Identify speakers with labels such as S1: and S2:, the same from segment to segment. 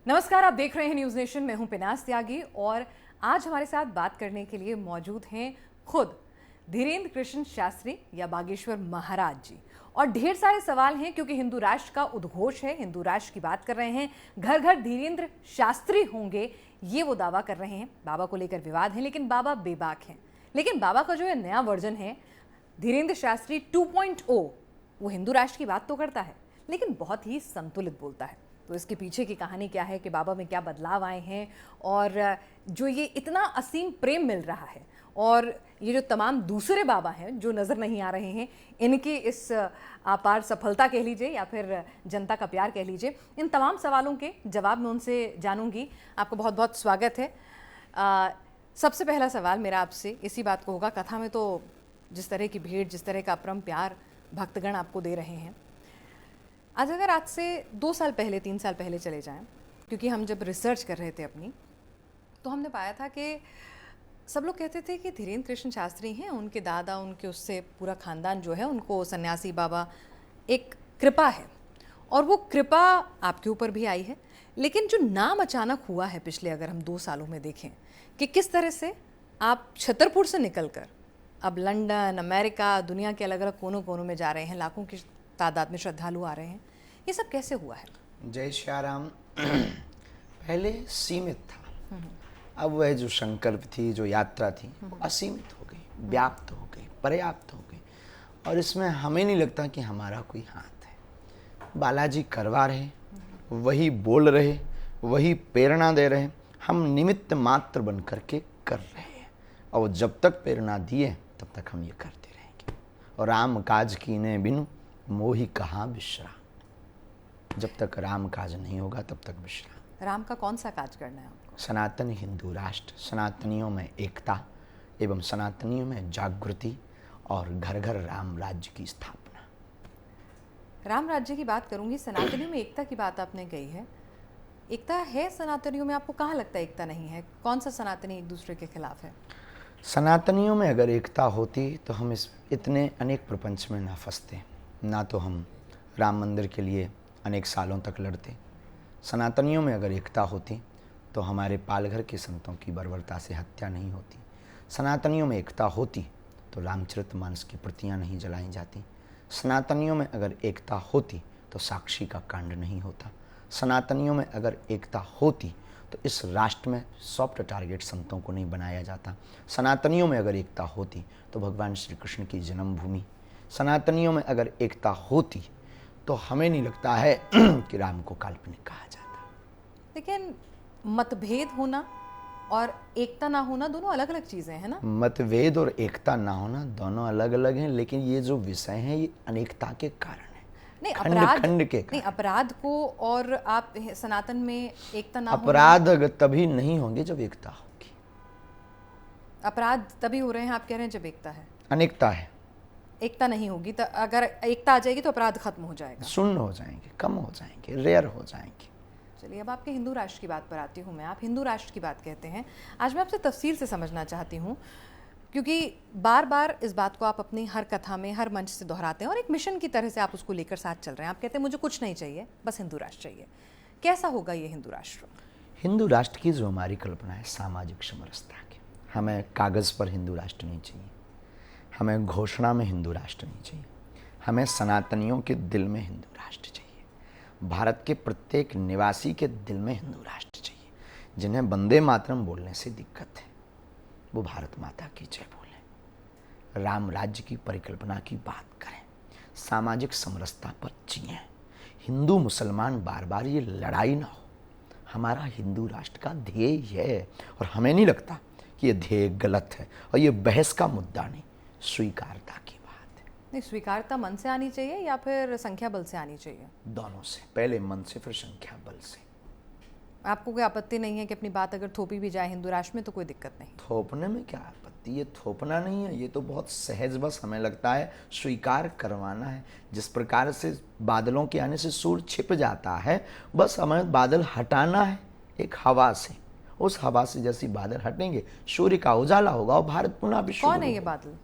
S1: नमस्कार, आप देख रहे हैं न्यूज़ नेशन। मैं हूं पिनास त्यागी और आज हमारे साथ बात करने के लिए मौजूद हैं खुद धीरेन्द्र कृष्ण शास्त्री या बागेश्वर महाराज जी। और ढेर सारे सवाल हैं क्योंकि हिंदू राष्ट्र का उद्घोष है, हिंदू राष्ट्र की बात कर रहे हैं। घर घर धीरेन्द्र शास्त्री होंगे, ये वो दावा कर रहे हैं। बाबा को लेकर विवाद है, लेकिन बाबा बेबाक हैं। लेकिन बाबा का जो ये नया वर्जन है धीरेन्द्र शास्त्री 2.0, वो हिंदू राष्ट्र की बात तो करता है लेकिन बहुत ही संतुलित बोलता है। तो इसके पीछे की कहानी क्या है कि बाबा में क्या बदलाव आए हैं और जो ये इतना असीम प्रेम मिल रहा है और ये जो तमाम दूसरे बाबा हैं जो नज़र नहीं आ रहे हैं, इनकी इस अपार सफलता कह लीजिए या फिर जनता का प्यार कह लीजिए, इन तमाम सवालों के जवाब मैं उनसे जानूंगी। आपको बहुत बहुत स्वागत है। सबसे पहला सवाल मेरा आपसे इसी बात को होगा, कथा में तो जिस तरह की भीड़, जिस तरह का अपरम प्यार भक्तगण आपको दे रहे हैं, आज अगर आज से 2 साल पहले 3 साल पहले चले जाएं, क्योंकि हम जब रिसर्च कर रहे थे अपनी, तो हमने पाया था कि सब लोग कहते थे कि धीरेन्द्र कृष्ण शास्त्री हैं, उनके दादा, उनके उससे पूरा खानदान जो है उनको सन्यासी बाबा एक कृपा है और वो कृपा आपके ऊपर भी आई है। लेकिन जो नाम अचानक हुआ है पिछले, अगर हम 2 सालों में देखें कि किस तरह से आप छतरपुर से निकलकर अब लंदन, अमेरिका, दुनिया के अलग अलग कोनों कोनों में जा रहे हैं, लाखों की तादाद में श्रद्धालु आ रहे हैं, ये सब कैसे हुआ है?
S2: जय श्याराम। पहले सीमित था, अब वह जो संकल्प थी, जो यात्रा थी, वो असीमित हो गई, व्याप्त हो गई, पर्याप्त हो गई। और इसमें हमें नहीं लगता कि हमारा कोई हाथ है। बालाजी करवा रहे, वही बोल रहे, वही प्रेरणा दे रहे, हम निमित्त मात्र बन करके कर रहे हैं। और जब तक प्रेरणा दिए तब तक हम ये करते रहेंगे। और राम काज कीने बिनु मोहि कहाँ विश्राम। जब तक राम काज नहीं होगा तब तक विश्राम।
S1: राम का कौन सा काज करना है आपको?
S2: सनातन हिंदू राष्ट्र, सनातनियों में एकता एवं सनातनियों में जागृति और घर घर राम राज्य की स्थापना।
S1: राम राज्य की बात करूंगी, सनातनियों में एकता की बात आपने कही है। एकता है सनातनियों में, आपको कहाँ लगता है एकता नहीं है? कौन सा सनातनी एक दूसरे के खिलाफ है?
S2: सनातनियों में अगर एकता होती तो हम इस इतने अनेक प्रपंच में ना फंसते, ना तो हम राम मंदिर के लिए अनेक सालों तक लड़ते। सनातनियों में अगर एकता होती तो हमारे पालघर के संतों की बर्बरता से हत्या नहीं होती। सनातनियों में एकता होती तो रामचरितमानस की प्रतियां नहीं जलाई जाती। सनातनियों में अगर एकता होती तो साक्षी का कांड नहीं होता। सनातनियों में अगर एकता होती तो इस राष्ट्र में सॉफ्ट टारगेट संतों को नहीं बनाया जाता। सनातनियों में अगर एकता होती तो भगवान श्री कृष्ण की जन्मभूमि। सनातनियों में अगर एकता होती तो हमें नहीं लगता है कि राम को काल्पनिक कहा जाता।
S1: लेकिन मतभेद होना और एकता ना होना दोनों अलग अलग चीजें हैं ना?
S2: मतभेद और एकता ना होना दोनों अलग अलग हैं, लेकिन ये जो विषय है ये अनेकता के कारण है।
S1: नहीं,
S2: खंड के कारण।
S1: नहीं, अपराध को और आप सनातन में एकता ना
S2: अपराध तभी नहीं होंगे जब एकता होगी।
S1: अपराध तभी हो रहे हैं, आप कह रहे हैं, जब एकता है।
S2: अनेकता है,
S1: एकता नहीं होगी तो अगर एकता आ जाएगी तो अपराध खत्म हो जाएगा,
S2: शून्य हो जाएंगे, कम हो जाएंगे, रेयर हो जाएंगे।
S1: चलिए अब आपके हिंदू राष्ट्र की बात पर आती हूँ मैं। आप हिंदू राष्ट्र की बात कहते हैं, आज मैं आपसे तफसील से समझना चाहती हूँ क्योंकि बार बार इस बात को आप अपनी हर कथा में, हर मंच से दोहराते हैं और एक मिशन की तरह से आप उसको लेकर साथ चल रहे हैं। आप कहते हैं मुझे कुछ नहीं चाहिए, बस हिंदू राष्ट्र चाहिए। कैसा होगा ये हिंदू राष्ट्र?
S2: हिंदू राष्ट्र की जो हमारी कल्पना है सामाजिक समरसता की। हमें कागज़ पर हिंदू राष्ट्र नहीं चाहिए, हमें घोषणा में हिंदू राष्ट्र नहीं चाहिए, हमें सनातनियों के दिल में हिंदू राष्ट्र चाहिए। भारत के प्रत्येक निवासी के दिल में हिंदू राष्ट्र चाहिए। जिन्हें वंदे मातरम बोलने से दिक्कत है वो भारत माता की जय बोलें, राम राज्य की परिकल्पना की बात करें, सामाजिक समरसता पर जिएं। हिंदू मुसलमान बार बार ये लड़ाई ना हो। हमारा हिंदू राष्ट्र का ध्येय है और हमें नहीं लगता कि ये ध्येय गलत है और ये बहस का मुद्दा नहीं, स्वीकारता की बात है।
S1: नहीं, स्वीकारता मन से आनी चाहिए या फिर संख्या बल से आनी चाहिए?
S2: दोनों से, पहले मन से फिर संख्या बल से।
S1: आपको कोई आपत्ति नहीं है कि अपनी बात अगर थोपी भी जाए हिंदू राष्ट्र में तो कोई दिक्कत नहीं?
S2: थोपने में क्या आपत्ति? ये थोपना नहीं है, ये तो बहुत सहज, बस हमें लगता है स्वीकार करवाना है। जिस प्रकार से बादलों के आने से सूर्य छिप जाता है, बस हमें बादल हटाना है एक हवा से। उस हवा से जैसी बादल हटेंगे सूर्य का उजाला होगा और भारत पुनः विश्व।
S1: कौन है ये बादल?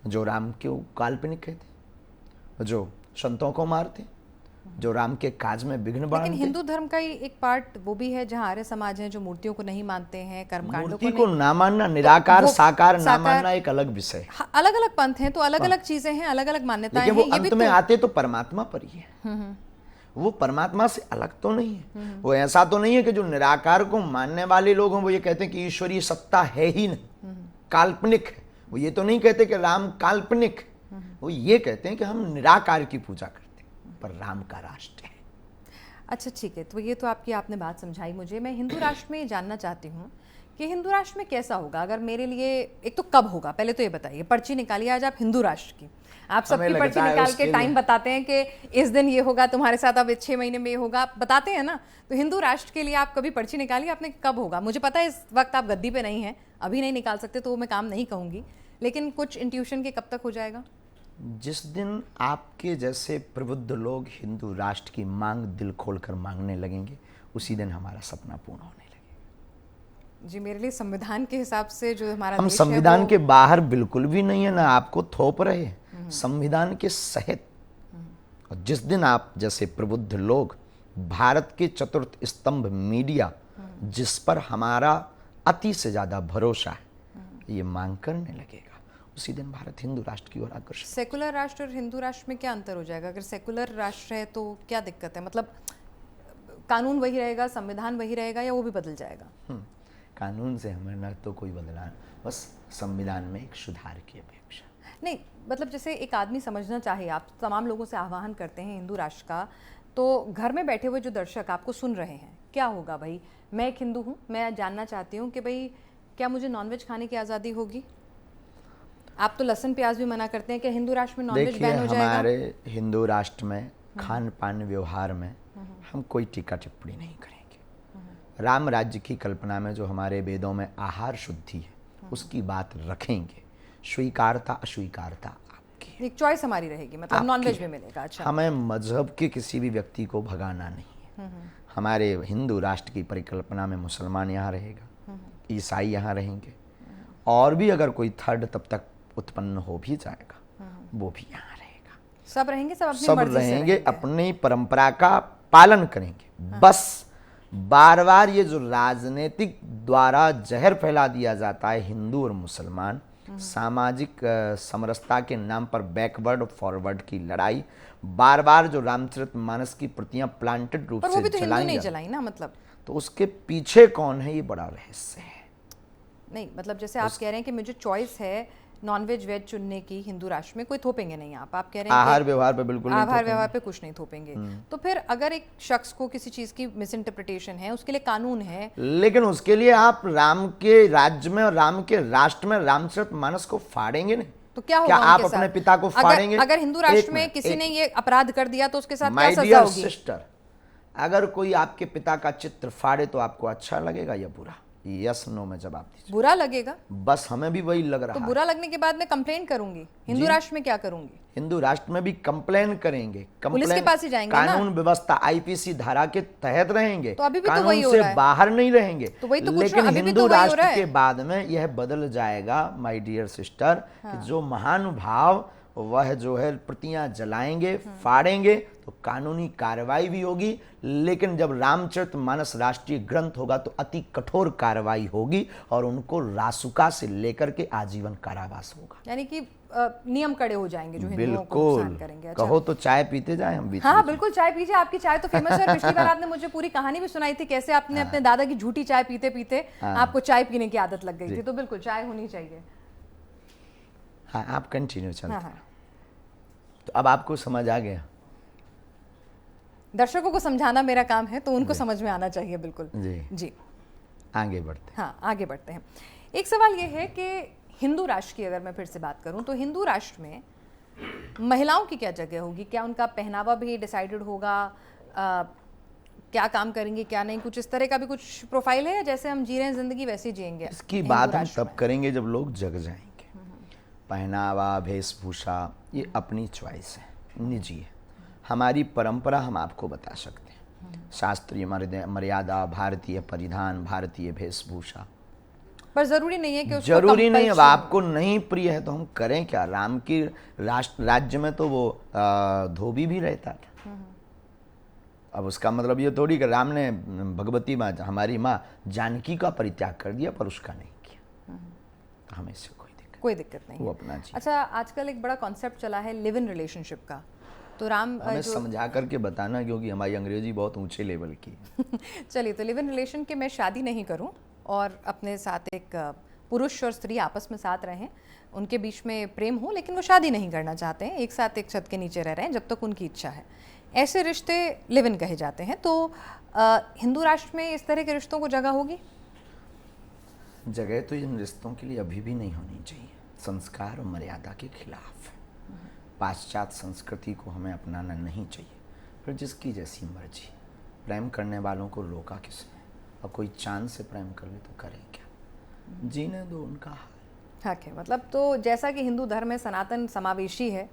S2: जो राम के काल्पनिक कहते, जो संतों को मारते, जो राम के काज में विघ्न
S1: लेकिन
S2: बांधते।
S1: हिंदू धर्म का ही एक पार्ट वो भी है जहाँ आर्य समाज है जो मूर्तियों को नहीं मानते हैं, कर्मकांडों
S2: मूर्ति
S1: को
S2: को
S1: नहीं।
S2: ना मानना, निराकार
S1: वो
S2: साकार ना
S1: साकार-
S2: मानना एक अलग विषय है।
S1: हाँ, अलग अलग पंथ हैं तो अलग अलग चीजें हैं, अलग अलग मान्यताएं
S2: लेकिन
S1: हैं,
S2: वो
S1: ये भी
S2: अंत में
S1: तो
S2: आते तो परमात्मा पर ही है। वो परमात्मा से अलग तो नहीं है। वो ऐसा तो नहीं है कि जो निराकार को मानने वाले लोग हैं वो ये कहते हैं कि ईश्वरीय सत्ता है ही नहीं, काल्पनिक है। वो ये तो नहीं कहते कि राम काल्पनिक है। वो ये कहते हैं कि हम निराकार की पूजा करते हैं, पर राम का राष्ट्र है।
S1: अच्छा ठीक है, तो ये तो आपने बात समझाई मुझे। मैं हिंदू राष्ट्र में ये जानना चाहती हूँ कि हिंदू राष्ट्र में कैसा होगा, अगर मेरे लिए एक तो कब होगा, पहले तो ये बताइए। पर्ची निकालिए आज आप हिंदू राष्ट्र की, आप
S2: हमें
S1: सबकी पर्ची
S2: लगता है
S1: निकाल
S2: उसके
S1: के टाइम
S2: लिए-
S1: बताते हैं कि इस दिन ये होगा तुम्हारे साथ, अब 6 महीने में ये होगा, आप बताते हैं ना। तो हिंदू राष्ट्र के लिए आप कभी पर्ची निकालिए, आपने कब होगा। मुझे पता है इस वक्त आप गद्दी पे नहीं हैं, अभी नहीं निकाल सकते, तो वो मैं काम नहीं कहूँगी, लेकिन कुछ इंट्यूशन के कब तक हो जाएगा।
S2: जिस दिन आपके जैसे प्रबुद्ध लोग हिंदू राष्ट्र की मांग दिल खोलकर मांगने लगेंगे, उसी दिन हमारा सपना पूर्ण होने लगेगा।
S1: जी, मेरे लिए संविधान के हिसाब से जो हमारा
S2: हम
S1: देश है
S2: संविधान
S1: वो-
S2: के बाहर बिल्कुल भी नहीं है, ना आपको थोप रहे, संविधान के सहित। और जिस दिन आप जैसे प्रबुद्ध लोग भारत के चतुर्थ स्तंभ मीडिया, जिस पर हमारा अति से ज्यादा भरोसा है, ये मांग करने लगेगा, उसी दिन भारत हिंदू राष्ट्र की ओर अग्रसर।
S1: सेकुलर राष्ट्र और हिंदू राष्ट्र में क्या अंतर हो जाएगा। अगर सेकुलर राष्ट्र है तो क्या दिक्कत है, मतलब कानून वही रहेगा, संविधान वही रहेगा, या वो भी बदल जाएगा।
S2: कानून से हमें न तो कोई बदलाव, बस संविधान में एक सुधार की अपेक्षा।
S1: नहीं, मतलब जैसे एक आदमी समझना चाहे, आप तमाम लोगों से आह्वान करते हैं हिंदू राष्ट्र का, तो घर में बैठे हुए जो दर्शक आपको सुन रहे हैं, क्या होगा भाई, मैं एक हिंदू हूँ, मैं जानना चाहती हूँ कि भाई क्या मुझे नॉनवेज खाने की आज़ादी होगी। आप तो लहसुन प्याज भी मना करते हैं कि हिंदू राष्ट्र में नॉनवेज
S2: देखिए,
S1: बैन हो जाएगा।
S2: हमारे हिंदू राष्ट्र में खान पान व्यवहार में हम कोई टीका टिप्पणी नहीं करेंगे। राम राज्य की कल्पना में जो हमारे वेदों में आहार शुद्धि है, उसकी बात रखेंगे। स्वीकारता अस्वीकारता आपकी,
S1: एक चॉइस हमारी रहेगी, मतलब
S2: आपकी
S1: नॉनवेज भी मिलेगा। अच्छा,
S2: हमें मजहब के किसी भी व्यक्ति को भगाना नहीं है। हमारे हिंदू राष्ट्र की परिकल्पना में मुसलमान यहाँ रहेगा, ईसाई यहाँ रहेंगे, और भी अगर कोई थर्ड तब तक उत्पन्न हो भी जाएगा, वो भी यहाँ रहेगा।
S1: सब रहेंगे, सब अपनी
S2: सब
S1: मर्जी से
S2: रहेंगे, अपनी परंपरा का पालन करेंगे। बस बार बार ये जो राजनीतिक द्वारा जहर फैला दिया जाता है, हिंदू और मुसलमान सामाजिक समरसता के नाम पर बैकवर्ड और फॉरवर्ड की लड़ाई, बार बार जो रामचरितमानस की प्रतियां प्लांटेड रूप
S1: पर वो भी
S2: से
S1: तो हिंदू
S2: जलाई
S1: नहीं
S2: जाती,
S1: जलाई ना, मतलब
S2: तो उसके पीछे कौन है, ये बड़ा रहस्य है।
S1: नहीं, मतलब जैसे आप कह रहे हैं कि मुझे चॉइस है नॉनवेज वेज चुनने की, हिंदू राष्ट्र में कोई थोपेंगे नहीं। आप कह रहे हैं
S2: आहार
S1: कि
S2: व्यवहार पे बिल्कुल नहीं
S1: आहार
S2: थोपेंगे।
S1: व्यवहार पे कुछ नहीं थोपेंगे। तो फिर अगर एक शख्स को किसी चीज की मिस इंटरप्रिटेशन है, उसके लिए कानून है।
S2: लेकिन उसके लिए आप राम के राज्य में और राम के राष्ट्र में रामचरितमानस को फाड़ेंगे नहीं।
S1: तो क्या होगा
S2: क्या आप
S1: उनके
S2: अपने
S1: साथ?
S2: पिता को फाड़ेंगे?
S1: अगर हिंदू राष्ट्र में किसी ने ये अपराध कर दिया तो उसके साथ क्या
S2: माय
S1: सजा
S2: डियर
S1: होगी।
S2: सिस्टर, अगर कोई आपके पिता का चित्र फाड़े तो आपको अच्छा लगेगा या बुरा? यस नो में जवाब दीजिए।
S1: बुरा लगेगा।
S2: बस हमें भी वही लग रहा
S1: तो
S2: है।
S1: बुरा लगने के बाद मैं कंप्लेंट करूंगी। हिंदू राष्ट्र में क्या करूंगी?
S2: हिंदू राष्ट्र में भी कंप्लेन करेंगे,
S1: पुलिस के पास ही जाएंगे ना?
S2: कानून व्यवस्था आईपीसी धारा के तहत रहेंगे,
S1: तो अभी भी तो
S2: कानून
S1: वही हो
S2: से
S1: रहा है।
S2: बाहर नहीं रहेंगे।
S1: तो वही तो पूछ
S2: लेकिन
S1: रहा हूं, अभी भी
S2: हिंदू
S1: तो वही हो
S2: राष्ट्र
S1: रहा है।
S2: के बाद में यह बदल जाएगा माय डियर सिस्टर, कि जो महानुभाव वह जो है प्रतियां जलाएंगे, फाड़ेंगे, तो कानूनी कार्रवाई भी होगी। लेकिन जब रामचरितमानस राष्ट्रीय ग्रंथ होगा तो अति कठोर कार्रवाई होगी और उनको रासुका से लेकर के आजीवन कारावास होगा।
S1: यानी कि नियम कड़े हो जाएंगे जो हिंदुओं को
S2: बिल्कुल,
S1: नुकसान करेंगे। अच्छा।
S2: कहो तो चाय पीते जाए हम बीच
S1: हाँ
S2: में।
S1: बिल्कुल, चाय पीजिए, आपकी चाय तो फेमस है। पिछली बार आपने मुझे पूरी कहानी भी सुनाई थी, कैसे आपने अपने दादा की झूठी चाय पीते पीते आपको चाय पीने की आदत लग गई थी। तो बिल्कुल चाय होनी चाहिए।
S2: हाँ, आप कंटिन्यू चलते।
S1: हाँ हाँ,
S2: तो अब आपको समझ आ गया?
S1: दर्शकों को समझाना मेरा काम है, तो उनको समझ में आना चाहिए। बिल्कुल
S2: जी
S1: जी।
S2: आगे बढ़ते।
S1: हाँ, आगे बढ़ते हैं। एक सवाल ये है कि हिंदू राष्ट्र की अगर मैं फिर से बात करूं, तो हिंदू राष्ट्र में महिलाओं की क्या जगह होगी? क्या उनका पहनावा भी डिसाइडेड होगा? क्या काम करेंगे क्या नहीं, कुछ इस तरह का भी कुछ प्रोफाइल है, या जैसे हम जी रहे हैं जिंदगी वैसे ही जिएंगे?
S2: इसकी
S1: हिंदू
S2: बात हम
S1: राष्ट्र
S2: तब करेंगे जब लोग जग जाएंगे। पहनावा, वेशभूषा, ये अपनी चॉइस है, निजी है। हमारी परंपरा हम आपको बता सकते हैं। शास्त्रीय मर्यादा, भारतीय परिधान, भारतीय वेशभूषा।
S1: पर जरूरी नहीं है कि उसको
S2: जरूरी नहीं। अब
S1: compulsion-
S2: आपको नहीं प्रिय है तो हम करें क्या? राम की राज्य में तो वो धोबी भी रहता था। अब उसका मतलब ये थोड़ी कि राम ने भगवती माँ हमारी माँ जानकी का परित्याग कर दिया पर उसका नहीं किया, तो हमें इससे
S1: कोई दिक्कत नहीं
S2: वो
S1: है।
S2: अपना जी।
S1: अच्छा, आजकल एक बड़ा कॉन्सेप्ट चला है लिव इन रिलेशनशिप का, तो राम
S2: हमें समझा करके बताना क्योंकि हमारी अंग्रेजी बहुत ऊंचे लेवल की है।
S1: चलिए, तो लिव इन रिलेशन के मैं शादी नहीं करूं और अपने साथ एक पुरुष और स्त्री आपस में साथ रहें, उनके बीच में प्रेम हो, लेकिन वो शादी नहीं करना चाहते हैं, एक साथ एक छत के नीचे रह रहे हैं जब तक उनकी इच्छा है, ऐसे रिश्ते लिव इन कहे जाते हैं। तो हिंदू राष्ट्र में इस तरह के रिश्तों को जगह होगी?
S2: जगह तो इन रिश्तों के लिए अभी भी नहीं होनी चाहिए, संस्कार और मर्यादा के खिलाफ। पाश्चात्य संस्कृति को हमें अपनाना नहीं चाहिए, फिर जिसकी जैसी मर्जी। प्रेम करने वालों को रोका किसने? अब कोई चांद से प्रेम कर ले तो करें क्या? जीने दो उनका हाल।
S1: हक है, मतलब तो जैसा कि हिंदू धर्म में सनातन समावेशी है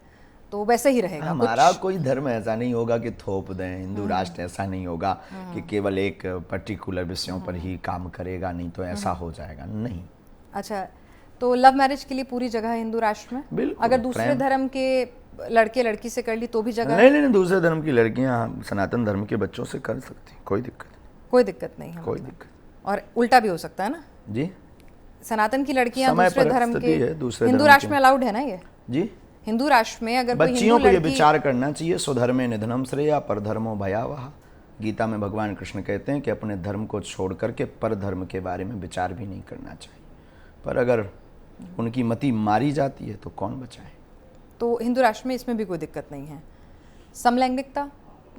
S1: तो वैसे ही रहेगा।
S2: हमारा कोई धर्म ऐसा नहीं होगा कि थोप दें, हिंदू राष्ट्र ऐसा नहीं होगा कि केवल एक पर्टिकुलर विषयों पर ही काम करेगा, नहीं तो ऐसा हो जाएगा, नहीं।
S1: अच्छा, तो लव मैरिज के लिए पूरी जगह है हिंदू राष्ट्र में?
S2: बिल्कुल।
S1: अगर दूसरे धर्म के लड़के लड़की से कर ली तो भी जगह?
S2: नहीं, दूसरे धर्म की लड़कियां सनातन धर्म के बच्चों से कर सकती, कोई दिक्कत नहीं।
S1: कोई दिक्कत नहीं है,
S2: कोई दिक्कत।
S1: और उल्टा भी हो सकता है ना
S2: जी?
S1: सनातन की लड़कियां दूसरे धर्म के हिंदू राष्ट्र में अलाउड है ना ये?
S2: जी,
S1: हिंदू राष्ट्र में अगर
S2: बच्चियों को ये विचार करना चाहिए, स्वधर्मे निधनम श्रेया परधर्मो भयावह। गीता में भगवान कृष्ण कहते हैं कि अपने धर्म को छोड़ करके पर धर्म के बारे में विचार भी नहीं करना चाहिए, पर अगर उनकी मति मारी जाती है तो कौन बचाए?
S1: तो हिंदू राष्ट्र में इसमें भी कोई दिक्कत नहीं है। समलैंगिकता,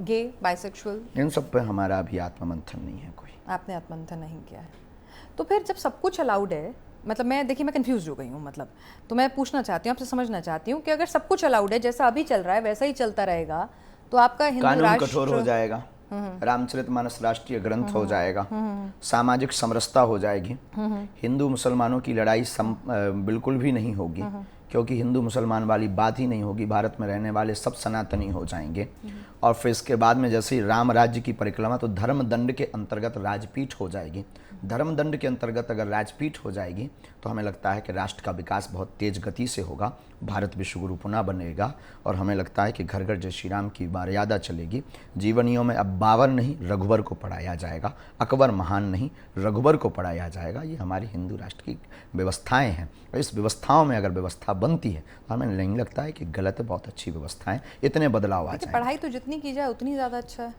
S1: गे, बाइसेक्सुअल,
S2: इन सब पे हमारा अभी आत्ममंथन नहीं है कोई।
S1: आपने आत्ममंथन नहीं किया है, तो फिर जब सब कुछ अलाउड है, मतलब मैं देखिए मैं कंफ्यूज हो गई हूँ, मतलब तो मैं पूछना चाहती हूँ, आपसे समझना चाहती हूँ कि अगर सब कुछ अलाउड है, जैसा अभी चल रहा है वैसा ही चलता रहेगा, तो आपका हिंदू
S2: कानून
S1: राष्ट्र
S2: कठोर हो जाएगा, रामचरितमानस राष्ट्रीय ग्रंथ हो जाएगा, सामाजिक समरसता हो जाएगी, हिंदू मुसलमानों की लड़ाई बिल्कुल भी नहीं होगी, क्योंकि हिंदू मुसलमान वाली बात ही नहीं होगी। भारत में रहने वाले सब सनातनी हो जाएंगे, और फिर इसके बाद में जैसे ही राम राज्य की परिक्रमा, तो धर्म दंड के अंतर्गत राजपीठ हो जाएगी। धर्म दंड के अंतर्गत अगर राजपीठ हो जाएगी तो हमें लगता है कि राष्ट्र का विकास बहुत तेज गति से होगा, भारत विश्वगुरु पुनः बनेगा, और हमें लगता है कि घर घर जय श्री राम की मर्यादा चलेगी। जीवनियों में अब बाबर नहीं रघुवर को पढ़ाया जाएगा, अकबर महान नहीं रघुवर को पढ़ाया जाएगा। ये हमारी हिंदू राष्ट्र की व्यवस्थाएं हैं, और इस व्यवस्थाओं में अगर व्यवस्था बनती है तो हमें नहीं लगता है कि गलत है, बहुत अच्छी व्यवस्थाएं, इतने बदलाव आ जाएंगे।
S1: पढ़ाई तो जितनी की जाए उतनी ज़्यादा अच्छा है।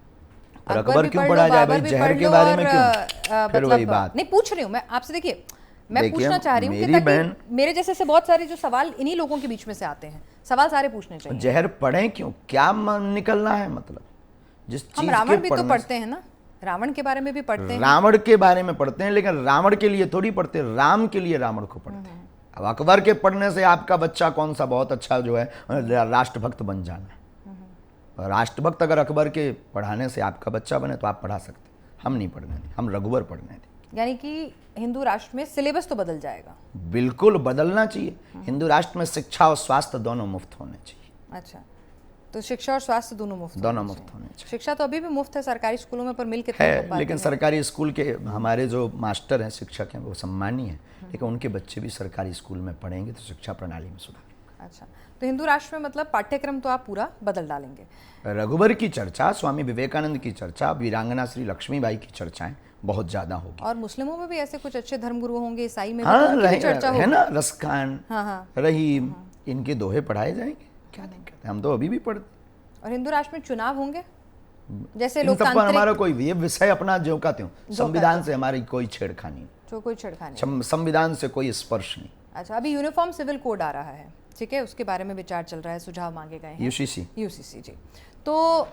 S2: अकबर क्यों पढ़ा जाए भाई, जहर के बारे में क्यों? फिर वही बात
S1: नहीं पूछ रही हूँ मैं आपसे, देखिए मैं पूछना चाह रही हूँ कि ताकि मेरे जैसे से बहुत सारे जो सवाल इन्हीं लोगों के बीच में से आते हैं, सवाल सारे पूछने चाहिए।
S2: जहर पढ़ें क्यों, क्या निकलना है? मतलब जिस चीज
S1: हम रावण भी तो पढ़ते हैं ना, रावण के बारे में भी पढ़ते हैं,
S2: रावण के बारे में पढ़ते हैं, लेकिन रावण के लिए थोड़ी पढ़ते, राम के लिए रावण को पढ़ते हैं। अब अकबर के पढ़ने से आपका बच्चा कौन सा बहुत अच्छा जो है राष्ट्रभक्त बन जाना है। राष्ट्रभक्त अगर अकबर के पढ़ाने से आपका बच्चा बने तो आप पढ़ा सकते, हम नहीं पढ़ने दें, हम रघुवर पढ़ने दें।
S1: यानी कि हिंदू राष्ट्र में सिलेबस तो बदल जाएगा?
S2: बिल्कुल बदलना चाहिए। हिंदू राष्ट्र में शिक्षा और स्वास्थ्य दोनों मुफ्त होने चाहिए।
S1: अच्छा, तो शिक्षा और स्वास्थ्य दोनों मुफ्त
S2: होने चाहिए।
S1: शिक्षा तो अभी भी मुफ्त है सरकारी स्कूलों में, पर मिल के
S2: है, लेकिन सरकारी स्कूल के हमारे जो मास्टर हैं, शिक्षक हैं, वो सम्मानीय हैं, लेकिन उनके बच्चे भी सरकारी स्कूल में पढ़ेंगे तो शिक्षा प्रणाली में सुधार।
S1: अच्छा, तो हिंदू राष्ट्र में मतलब पाठ्यक्रम तो आप पूरा बदल डालेंगे।
S2: रघुवर की चर्चा, स्वामी विवेकानंद की चर्चा, वीरांगना श्री लक्ष्मीबाई की चर्चाएं बहुत ज्यादा होगी।
S1: और मुस्लिमों में भी ऐसे कुछ अच्छे धर्मगुरु होंगे, ईसाई में भी चर्चा
S2: है ना, रसखान, रहीम, इनके दोहे पढ़ाए जाएंगे, क्या दिक्कत है, हम तो अभी भी पढ़ते।
S1: और हिंदू राष्ट्र में चुनाव होंगे, जैसे
S2: लोकतांत्रिक, हमारा कोई ये विषय अपना जो कहते हो, संविधान से हमारी कोई छेड़खानी, संविधान से कोई स्पर्श नहीं।
S1: अच्छा, अभी यूनिफॉर्म सिविल कोड आ रहा है, ठीक है, उसके बारे में विचार चल रहा है, सुझाव मांगे गए हैं। यूसीसी जी। तो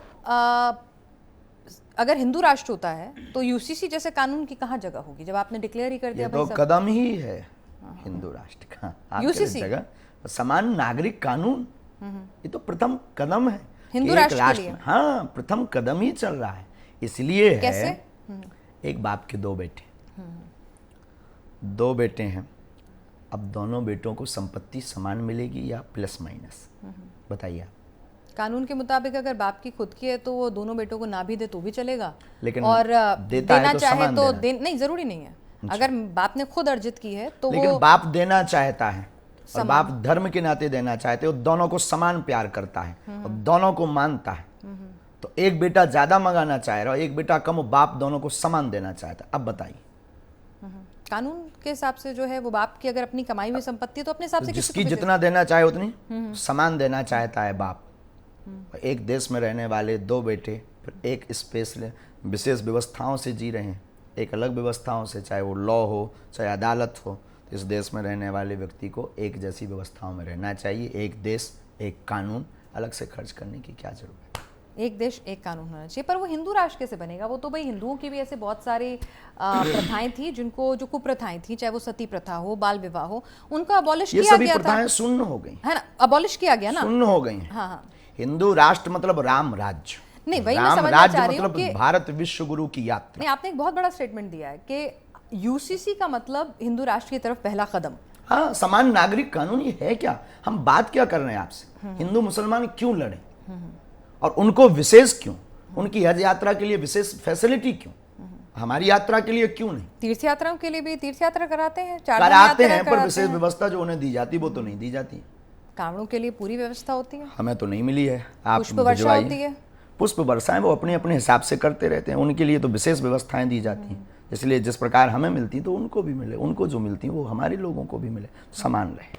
S1: अगर हिंदू राष्ट्र होता है तो यूसीसी जैसे कानून की कहाँ जगह होगी, जब आपने डिक्लेयर ही कर दिया?
S2: तो कदम ही है हिंदू राष्ट्र का, यूसीसी जगह समान नागरिक कानून, ये तो प्रथम कदम है
S1: हिंदू राष्ट्र के लिए।
S2: हाँ, प्रथम कदम ही चल रहा है, इसलिए है। एक बाप के दो बेटे हैं, अब दोनों बेटों को संपत्ति समान मिलेगी या प्लस माइनस, बताइए।
S1: कानून के मुताबिक अगर बाप की खुद की है तो वो दोनों बेटों को ना भी दे तो भी चलेगा,
S2: लेकिन
S1: और देना
S2: तो
S1: चाहे तो नहीं, जरूरी नहीं है। अगर बाप ने खुद अर्जित की है तो
S2: लेकिन बाप देना चाहता है और बाप धर्म के नाते देना चाहते हो, दोनों को समान प्यार करता है और दोनों को मानता है, तो एक बेटा ज्यादा मंगाना चाह रहा है, एक बेटा कम, बाप दोनों को समान देना चाहता है। अब बताइए,
S1: कानून के हिसाब से जो है वो बाप की अगर अपनी कमाई हुई संपत्ति है तो अपने हिसाब से
S2: जिसकी जितना देना चाहे उतनी समान देना चाहता है बाप। एक देश में रहने वाले दो बेटे फिर एक स्पेशल विशेष व्यवस्थाओं से जी रहे हैं, एक अलग व्यवस्थाओं से, चाहे वो लॉ हो चाहे अदालत हो। तो इस देश में रहने वाले व्यक्ति को एक जैसी व्यवस्थाओं में रहना चाहिए। एक देश एक कानून, अलग से खर्च करने की क्या जरूरत है।
S1: एक देश एक कानून होना चाहिए, पर वो हिंदू राष्ट्र कैसे बनेगा? वो तो भाई हिंदुओं की भी ऐसे बहुत सारी प्रथाएं थी जिनको, जो कुप्रथाएं थी, चाहे वो सती प्रथा हो, बाल विवाह हो, उनको अबॉलिश किया गया था।
S2: ये सभी प्रथाएं शून्य हो गई
S1: है ना, अबॉलिश किया गया ना,
S2: शून्य हो गई।
S1: हाँ।
S2: हिंदू राष्ट्र मतलब राम राज्य,
S1: नहीं वही
S2: राम राज्य मतलब
S1: कि
S2: भारत विश्व गुरु की यात्रा।
S1: नहीं, आपने एक बहुत बड़ा स्टेटमेंट दिया है कि यूसीसी का मतलब हिंदू राष्ट्र की तरफ पहला कदम।
S2: हाँ, समान नागरिक कानून ये है क्या? हम बात क्या कर रहे हैं आपसे? हिंदू मुसलमान क्यों लड़े और उनको विशेष क्यों? उनकी हज यात्रा के लिए विशेष फैसिलिटी क्यों? हमारी यात्रा के लिए क्यों नहीं?
S1: तीर्थ यात्राओं के लिए भी तीर्थ यात्रा कराते हैं,
S2: कराते हैं, पर विशेष व्यवस्था जो उन्हें दी जाती वो तो नहीं दी जाती।
S1: कावड़ों के लिए पूरी व्यवस्था होती है,
S2: हमें तो नहीं मिली है। आप
S1: पुष्प वर्षा होती है,
S2: पुष्प वर्षाएं वो अपने अपने हिसाब से करते रहते हैं, उनके लिए तो विशेष व्यवस्थाएं दी जाती हैं। इसलिए जिस प्रकार हमें मिलती तो उनको भी मिले, उनको जो मिलती वो हमारे लोगों को भी मिले, समान रहे।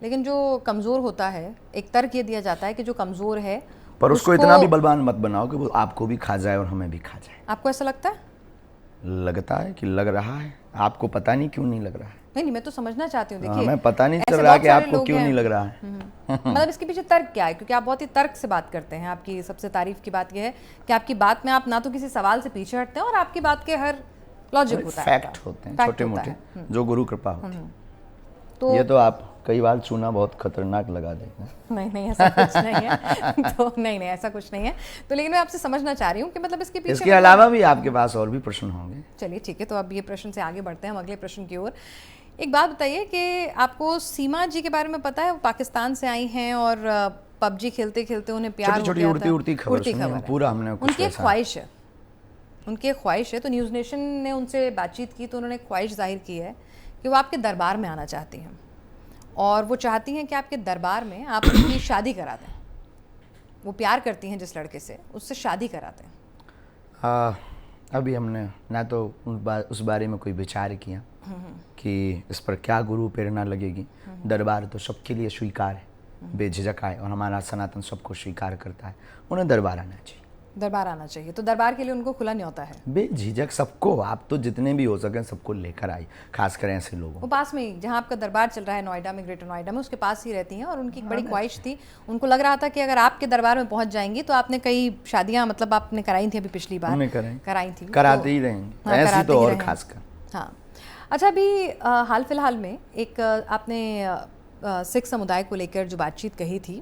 S1: लेकिन जो कमजोर होता है, एक तर्क ये दिया जाता है कि जो कमजोर है
S2: पर उसको इतना भी बलवान मत बनाओ कि वो आपको भी खा जाए और हमें भी खा जाए।
S1: आपको ऐसा लगता है?
S2: लगता है कि लग रहा है, आपको पता नहीं क्यों नहीं लग रहा है।
S1: नहीं, मैं तो समझना चाहती हूँ। देखिए,
S2: हमें पता नहीं चल रहा कि आपको क्यों नहीं लग रहा है।
S1: मतलब इसके पीछे तर्क क्या है? क्योंकि आप बहुत ही तर्क से बात करते हैं। आपकी सबसे तारीफ की बात यह है कि आपकी बात में आप ना तो किसी सवाल से पीछे हटते हैं और आपकी बात के हर लॉजिक होता है,
S2: फैक्ट होते हैं छोटे मोटे, जो गुरु कृपा होती है।
S1: तो
S2: ये तो आप कई बार चूना बहुत खतरनाक लगा देते हैं।
S1: नहीं ऐसा कुछ नहीं है। तो नहीं ऐसा कुछ नहीं है। तो लेकिन मैं आपसे समझना चाह रही हूँ कि मतलब इसके पीछे,
S2: इसके अलावा भी आपके पास और भी प्रश्न होंगे।
S1: चलिए ठीक है, तो अब ये प्रश्न से आगे बढ़ते हैं हम अगले प्रश्न की ओर। एक बात बताइए कि आपको सीमा जी के बारे में पता है? वो पाकिस्तान से आई हैं और पबजी खेलते खेलते उन्हें प्यार हो गया था।
S2: छोटी उड़ती खबर पूरा हमने
S1: उनकी एक ख्वाहिश है, उनकी एक ख्वाहिश है। तो न्यूज़ नेशन ने उनसे बातचीत की तो उन्होंने एक ख्वाहिश जाहिर की है कि वो आपके दरबार में आना चाहती हैं और वो चाहती हैं कि आपके दरबार में आप उनकी शादी करा दें। वो प्यार करती हैं जिस लड़के से, उससे शादी करा दें।
S2: अभी हमने ना तो उस बारे में कोई विचार किया कि इस पर क्या गुरु प्रेरणा लगेगी। दरबार तो सबके लिए स्वीकार है, बेझिझक आए, और हमारा सनातन सबको स्वीकार करता है। उन्हें दरबार आना चाहिए,
S1: दरबार आना चाहिए। तो दरबार के लिए उनको खुला न्योता है,
S2: बेझिझक सबको। आप तो जितने भी हो सके सबको लेकर आई, खासकर ऐसे लोगों।
S1: वो पास में ही जहाँ आपका दरबार चल रहा है नोएडा में, ग्रेटर नोएडा में, उसके पास ही रहती हैं और उनकी एक बड़ी ख्वाहिश थी। उनको लग रहा था कि अगर आपके दरबार में पहुंच जाएंगी तो आपने कई शादियाँ मतलब आपने कराई थी, अभी पिछली बार कराई थी,
S2: कराते ही रहेंगे, ऐसी तो और खासकर।
S1: हाँ, अच्छा, अभी हाल फिलहाल में एक आपने सिख समुदाय को लेकर जो बातचीत कही थी,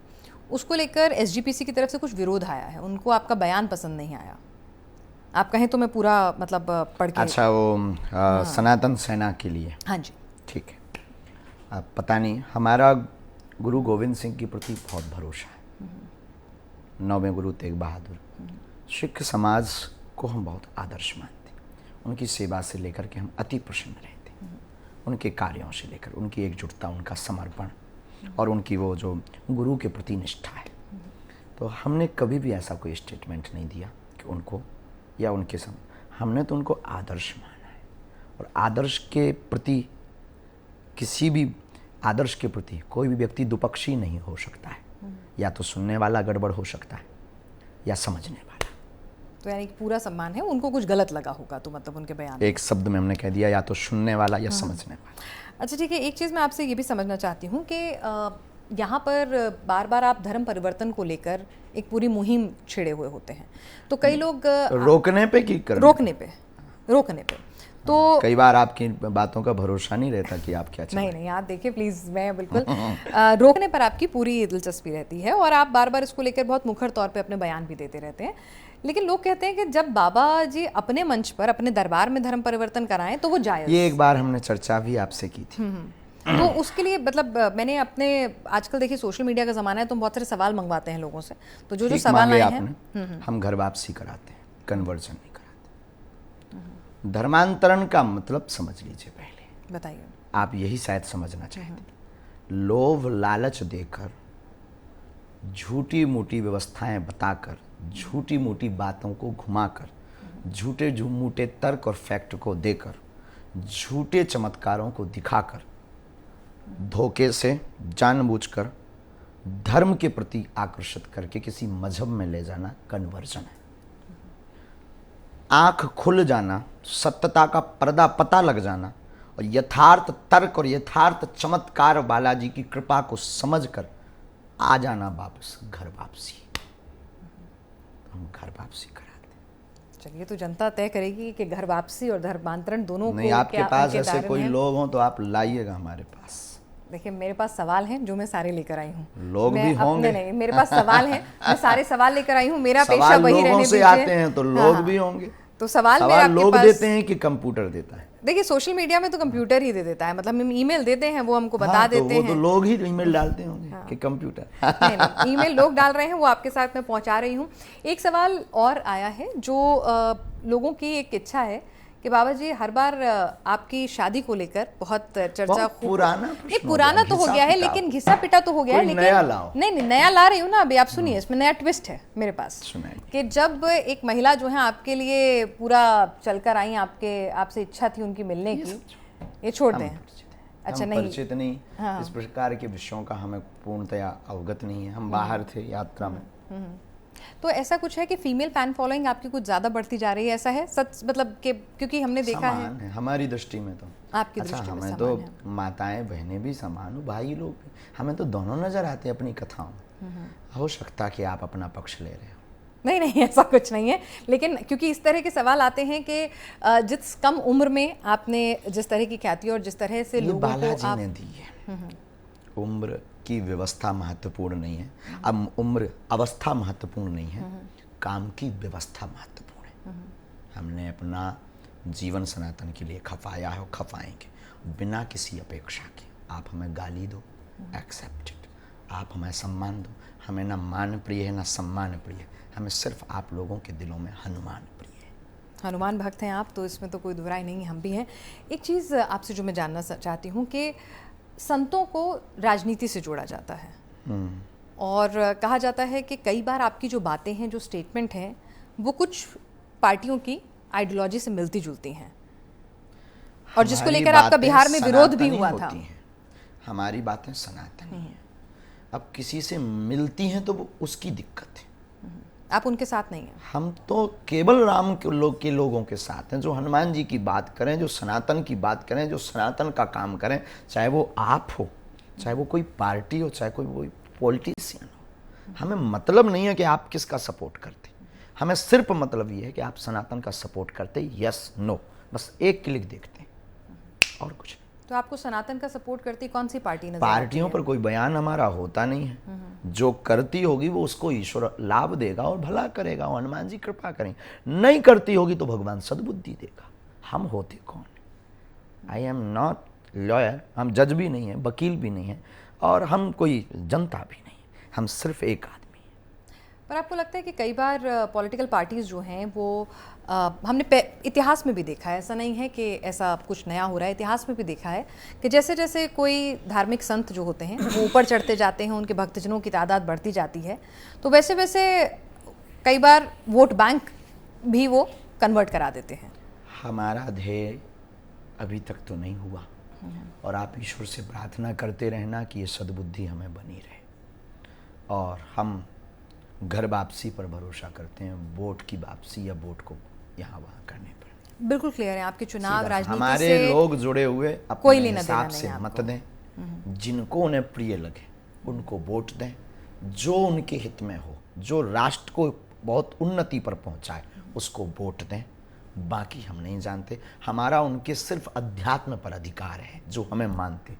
S1: उसको लेकर एसजीपीसी की तरफ से कुछ विरोध आया है। उनको आपका बयान पसंद नहीं आया। आप कहें तो मैं पूरा मतलब पढ़ के।
S2: अच्छा, वो सनातन सेना के लिए।
S1: हाँ जी,
S2: ठीक है। पता नहीं, हमारा गुरु गोविंद सिंह के प्रति बहुत भरोसा है। 9वें गुरु तेग बहादुर। सिख समाज को हम बहुत आदर्श मानते हैं। उनकी सेवा से लेकर के हम अति प्रसन्न रहते हैं। उनके कार्यों से लेकर उनकी एकजुटता, उनका समर्पण और उनकी वो जो गुरु के प्रति निष्ठा है। तो हमने कभी भी ऐसा कोई स्टेटमेंट नहीं दिया कि उनको या उनके हमने तो उनको आदर्श माना है। और आदर्श के प्रति किसी भी आदर्श के प्रति कोई भी व्यक्ति दुपक्षी नहीं हो सकता है। या तो सुनने वाला गड़बड़ हो सकता है या समझने वाला।
S1: तो यानी पूरा सम्मान है। उनको कुछ गलत लगा होगा तो मतलब उनके बयान,
S2: एक शब्द में हमने कह दिया, या तो सुनने वाला या समझने वाला।
S1: अच्छा ठीक है, एक चीज़ मैं आपसे ये भी समझना चाहती हूँ कि यहाँ पर बार बार आप धर्म परिवर्तन को लेकर एक पूरी मुहिम छेड़े हुए होते हैं। तो कई लोग
S2: रोकने पे की
S1: रोकने पे तो
S2: कई बार आपकी बातों का भरोसा नहीं रहता कि आप क्या चाहते हैं।
S1: नहीं आप देखिए प्लीज़, मैं बिल्कुल रोकने पर आपकी पूरी दिलचस्पी रहती है और आप बार बार इसको लेकर बहुत मुखर तौर पे अपने बयान भी देते रहते हैं। लेकिन लोग कहते हैं कि जब बाबा जी अपने मंच पर अपने दरबार में धर्म परिवर्तन कराएं तो वो जायज़।
S2: ये एक बार हमने चर्चा भी आपसे की थी।
S1: तो उसके लिए मतलब मैंने अपने, आजकल देखिए सोशल मीडिया का ज़माना है तो हम बहुत सारे सवाल मंगवाते हैं लोगों से। तो जो सवाल आए हैं
S2: हम घर वापसी कराते हैं, कन्वर्जन नहीं कराते। धर्मांतरण का मतलब समझ लीजिए पहले।
S1: बताइए।
S2: आप यही शायद समझना चाहते। लोभ लालच देकर, झूठी मूठी व्यवस्थाएं बताकर झूठी मूठी बातों को घुमाकर, झूठे झूमूठे तर्क और फैक्ट को देकर, झूठे चमत्कारों को दिखाकर, धोखे से जानबूझकर धर्म के प्रति आकर्षित करके किसी मजहब में ले जाना कन्वर्जन है। आंख खुल जाना, सत्यता का पर्दा पता लग जाना और यथार्थ तर्क और यथार्थ चमत्कार बालाजी की कृपा को समझकर आ जाना वापस घर वापसी। हम घर वापसी कराते।
S1: चलिए, तो जनता तय करेगी कि घर वापसी और धर्मांतरण दोनों
S2: नहीं,
S1: को
S2: आपके
S1: क्या
S2: पास
S1: उनके
S2: ऐसे
S1: दायरे
S2: कोई
S1: में है?
S2: लोग हों तो आप लाइएगा हमारे पास।
S1: देखिए, मेरे पास सवाल हैं जो मैं सारे लेकर आई हूँ।
S2: लोग
S1: मैं
S2: भी
S1: अपने
S2: होंगे।
S1: नहीं, मेरे पास सवाल हैं, मैं सारे सवाल लेकर आई हूँ। मेरा पेशा
S2: सवाल
S1: वही
S2: लोगों
S1: रहने
S2: से
S1: दीजिए।
S2: आते हैं तो लोग
S1: हाँ,
S2: भी होंगे।
S1: तो सवाल मेरा
S2: सवाल
S1: आपके
S2: लोग
S1: पास
S2: देते हैं कि कंप्यूटर देता है?
S1: देखिए, सोशल मीडिया में तो कंप्यूटर ही दे देता है, मतलब हम ईमेल देते हैं, वो हमको बता
S2: हाँ, तो
S1: देते
S2: वो
S1: हैं।
S2: तो लोग ही ईमेल डालते होंगे कि कंप्यूटर।
S1: नहीं नहीं, ईमेल लोग डाल रहे हैं, वो आपके साथ मैं पहुंचा रही हूँ। एक सवाल और आया है जो लोगों की एक इच्छा है कि बाबा जी, हर बार आपकी शादी को लेकर बहुत चर्चा
S2: बहुत पुराना
S1: नहीं,
S2: प्रश्न
S1: पुराना तो हो गया है, लेकिन घिसा पिटा तो हो गया है,
S2: कोई
S1: लेकिन
S2: नया लाओ।
S1: नहीं, नया ला रही हूँ ना अभी, आप सुनिए, इसमें नया ट्विस्ट है मेरे पास।
S2: सुनाइए।
S1: कि जब एक महिला जो है आपके लिए पूरा चलकर आई, आपसे इच्छा थी उनकी मिलने की, ये छोड़ दें। अच्छा, नहीं,
S2: परिचित नहीं, इस प्रकार के विषयों का हमें पूर्णतया अवगत नहीं है। हम बाहर थे यात्रा में।
S1: तो ऐसा कुछ है कि फीमेल फैन फॉलोइंग आपकी कुछ ज्यादा बढ़ती जा रही है, ऐसा है सच? मतलब कि क्योंकि हमने देखा है
S2: हमारी दृष्टि में तो,
S1: आपकी दृष्टि में
S2: हमें तो माताएं बहनें भी समान हो, भाई लोग भी, हमें तो दोनों नजर आते हैं अपनी कथाओं में। हो सकता कि आप अपना पक्ष ले रहे हो।
S1: नहीं नहीं, ऐसा कुछ नहीं है, लेकिन क्योंकि इस तरह के सवाल आते हैं कि जिस कम उम्र में आपने जिस तरह की ख्याति और जिस तरह से लोगों को
S2: बालाजी ने दी है। उम्र की व्यवस्था महत्वपूर्ण नहीं है, अब उम्र अवस्था महत्वपूर्ण नहीं है, काम की व्यवस्था महत्वपूर्ण है। हमने अपना जीवन सनातन के लिए खपाया है और खपाएंगे बिना किसी अपेक्षा के। आप हमें गाली दो, एक्सेप्टेड। आप हमें सम्मान दो, हमें ना मान प्रिय है ना सम्मान प्रिय, हमें सिर्फ आप लोगों के दिलों में हनुमान प्रिय है।
S1: हनुमान भक्त हैं आप, तो इसमें तो कोई दुराई नहीं है, हम भी हैं। एक चीज़ आपसे जो मैं जानना चाहती हूँ कि संतों को राजनीति से जोड़ा जाता है और कहा जाता है कि कई बार आपकी जो बातें हैं, जो स्टेटमेंट हैं, वो कुछ पार्टियों की आइडियोलॉजी से मिलती जुलती हैं, और जिसको लेकर आपका बिहार में विरोध भी हुआ था।
S2: हमारी बातें सनातनी हैं। अब किसी से मिलती हैं तो वो उसकी दिक्कत है,
S1: आप उनके साथ नहीं हैं।
S2: हम तो केवल राम के लोगों के साथ हैं, जो हनुमान जी की बात करें, जो सनातन की बात करें, जो सनातन का काम करें, चाहे वो आप हो, चाहे वो कोई पार्टी हो, चाहे कोई पॉलिटिशियन हो। हमें मतलब नहीं है कि आप किसका सपोर्ट करते, हमें सिर्फ मतलब ये है कि आप सनातन का सपोर्ट करते, यस नो, बस एक क्लिक देखते हैं और कुछ।
S1: तो आपको सनातन का सपोर्ट करती कौन सी पार्टी नजर
S2: पार्टियों पर कोई बयान हमारा होता नहीं है। जो करती होगी वो उसको ईश्वर लाभ देगा और भला करेगा, और हनुमान जी कृपा करेंगे। नहीं करती होगी तो भगवान सद्बुद्धि देगा। हम होते कौन? आई एम नॉट लॉयर, हम जज भी नहीं है, वकील भी नहीं है, और हम कोई जनता भी नहीं, हम सिर्फ एक आदमी।
S1: पर आपको लगता है कि कई बार पॉलिटिकल पार्टीज जो हैं वो हमने इतिहास में भी देखा है, ऐसा नहीं है कि ऐसा कुछ नया हो रहा है, इतिहास में भी देखा है कि जैसे जैसे कोई धार्मिक संत जो होते हैं वो ऊपर चढ़ते जाते हैं, उनके भक्तजनों की तादाद बढ़ती जाती है, तो वैसे वैसे कई बार वोट बैंक भी वो कन्वर्ट करा देते हैं।
S2: हमारा ध्येय अभी तक तो नहीं हुआ, और आप ईश्वर से प्रार्थना करते रहना कि ये सद्बुद्धि हमें बनी रहे, और हम घर वापसी पर भरोसा करते हैं, वोट की वापसी या वोट को यहाँ वहाँ करने पर।
S1: बिल्कुल क्लियर है, आपके चुनाव राजनीति
S2: हमारे
S1: से
S2: लोग जुड़े हुए
S1: कोई
S2: अपने
S1: लेना
S2: हिसाब
S1: देना
S2: से
S1: नहीं
S2: मत दें, जिनको उन्हें प्रिय लगे उनको वोट दें, जो उनके हित में हो, जो राष्ट्र को बहुत उन्नति पर पहुंचाए उसको वोट दें। बाकी हम नहीं जानते, हमारा उनके सिर्फ अध्यात्म पर अधिकार है जो हमें मानते।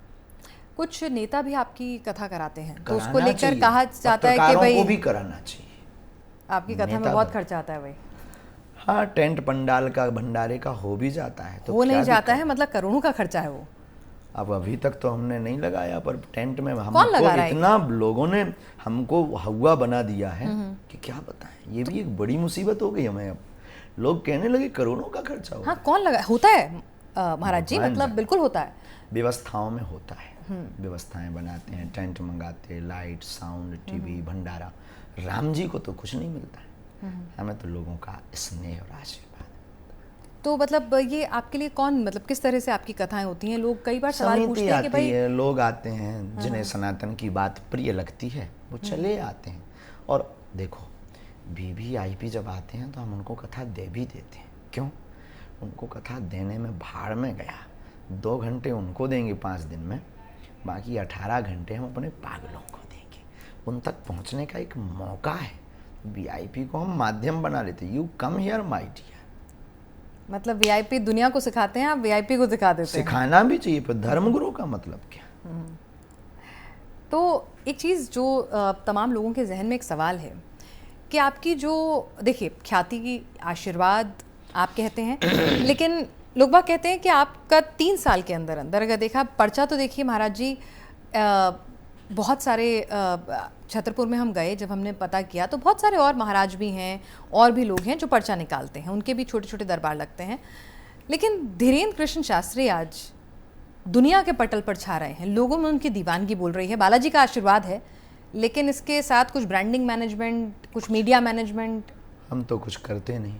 S1: कुछ नेता भी आपकी कथा कराते हैं, तो उसको
S2: कराना
S1: लेकर
S2: चाहिए,
S1: कहा जाता है कि
S2: पत्रकारों
S1: भाई
S2: को भी कराना चाहिए।
S1: आपकी कथा में बहुत खर्चा आता है भाई।
S2: हाँ, टेंट पंडाल का भंडारे का हो भी जाता है तो
S1: वो नहीं जाता है, मतलब करोड़ों का खर्चा है वो।
S2: अब अभी तक तो हमने नहीं लगाया, पर टेंट में
S1: कौन लगा
S2: हमको
S1: रहा है?
S2: इतना लोगों ने हमको हुआ बना दिया है कि क्या बताएं। ये भी एक बड़ी मुसीबत हो गई हमें। अब लोग कहने लगे करोड़ों का खर्चा हो।
S1: हाँ, कौन लगा? होता है महाराज जी, मतलब बिल्कुल होता है,
S2: व्यवस्थाओं में होता है। व्यवस्थाएं बनाते हैं, टेंट मंगाते हैं, लाइट, साउंड, टीवी, भंडारा। राम जी को तो कुछ नहीं मिलता है। हमें तो लोगों का स्नेह और आशीर्वाद।
S1: तो मतलब ये आपके लिए कौन, मतलब किस तरह से आपकी कथाएं होती हैं? लोग कई बार सवाल पूछते हैं कि भाई
S2: है, लोग आते हैं जिन्हें सनातन की बात प्रिय लगती है, वो चले आते हैं। और देखो, वीवीआईपी जब आते हैं तो हम उनको कथा दे भी देते हैं। क्यों? उनको कथा देने में भाड़ में गया, 2 घंटे उनको देंगे 5 दिन में, बाकी 18 घंटे हम अपने पागलों को देंगे। उन तक पहुंचने का एक मौका है। वीआईपी को हम माध्यम बना लेते, you come here my dear.
S1: मतलब वीआईपी दुनिया को सिखाते हैं, आप वीआईपी को दिखा देते हैं।
S2: सिखाना भी चाहिए, पर धर्मगुरु का मतलब क्या?
S1: तो एक चीज़ जो तमाम लोगों के जहन में एक सवाल है कि आपकी जो, देखिए, ख्याति की आशीर्वाद आप कहते हैं, लेकिन लोग बाग कहते हैं कि आपका 3 साल के अंदर अंदर अगर देखा पर्चा, तो देखिए महाराज जी, बहुत सारे छतरपुर में हम गए, जब हमने पता किया तो बहुत सारे और महाराज भी हैं और भी लोग हैं जो पर्चा निकालते हैं, उनके भी छोटे छोटे दरबार लगते हैं। लेकिन धीरेन्द्र कृष्ण शास्त्री आज दुनिया के पटल पर छा रहे हैं, लोगों में उनकी दीवानगी बोल रही है। बालाजी का आशीर्वाद है, लेकिन इसके साथ कुछ ब्रांडिंग मैनेजमेंट, कुछ मीडिया मैनेजमेंट।
S2: हम तो कुछ करते नहीं।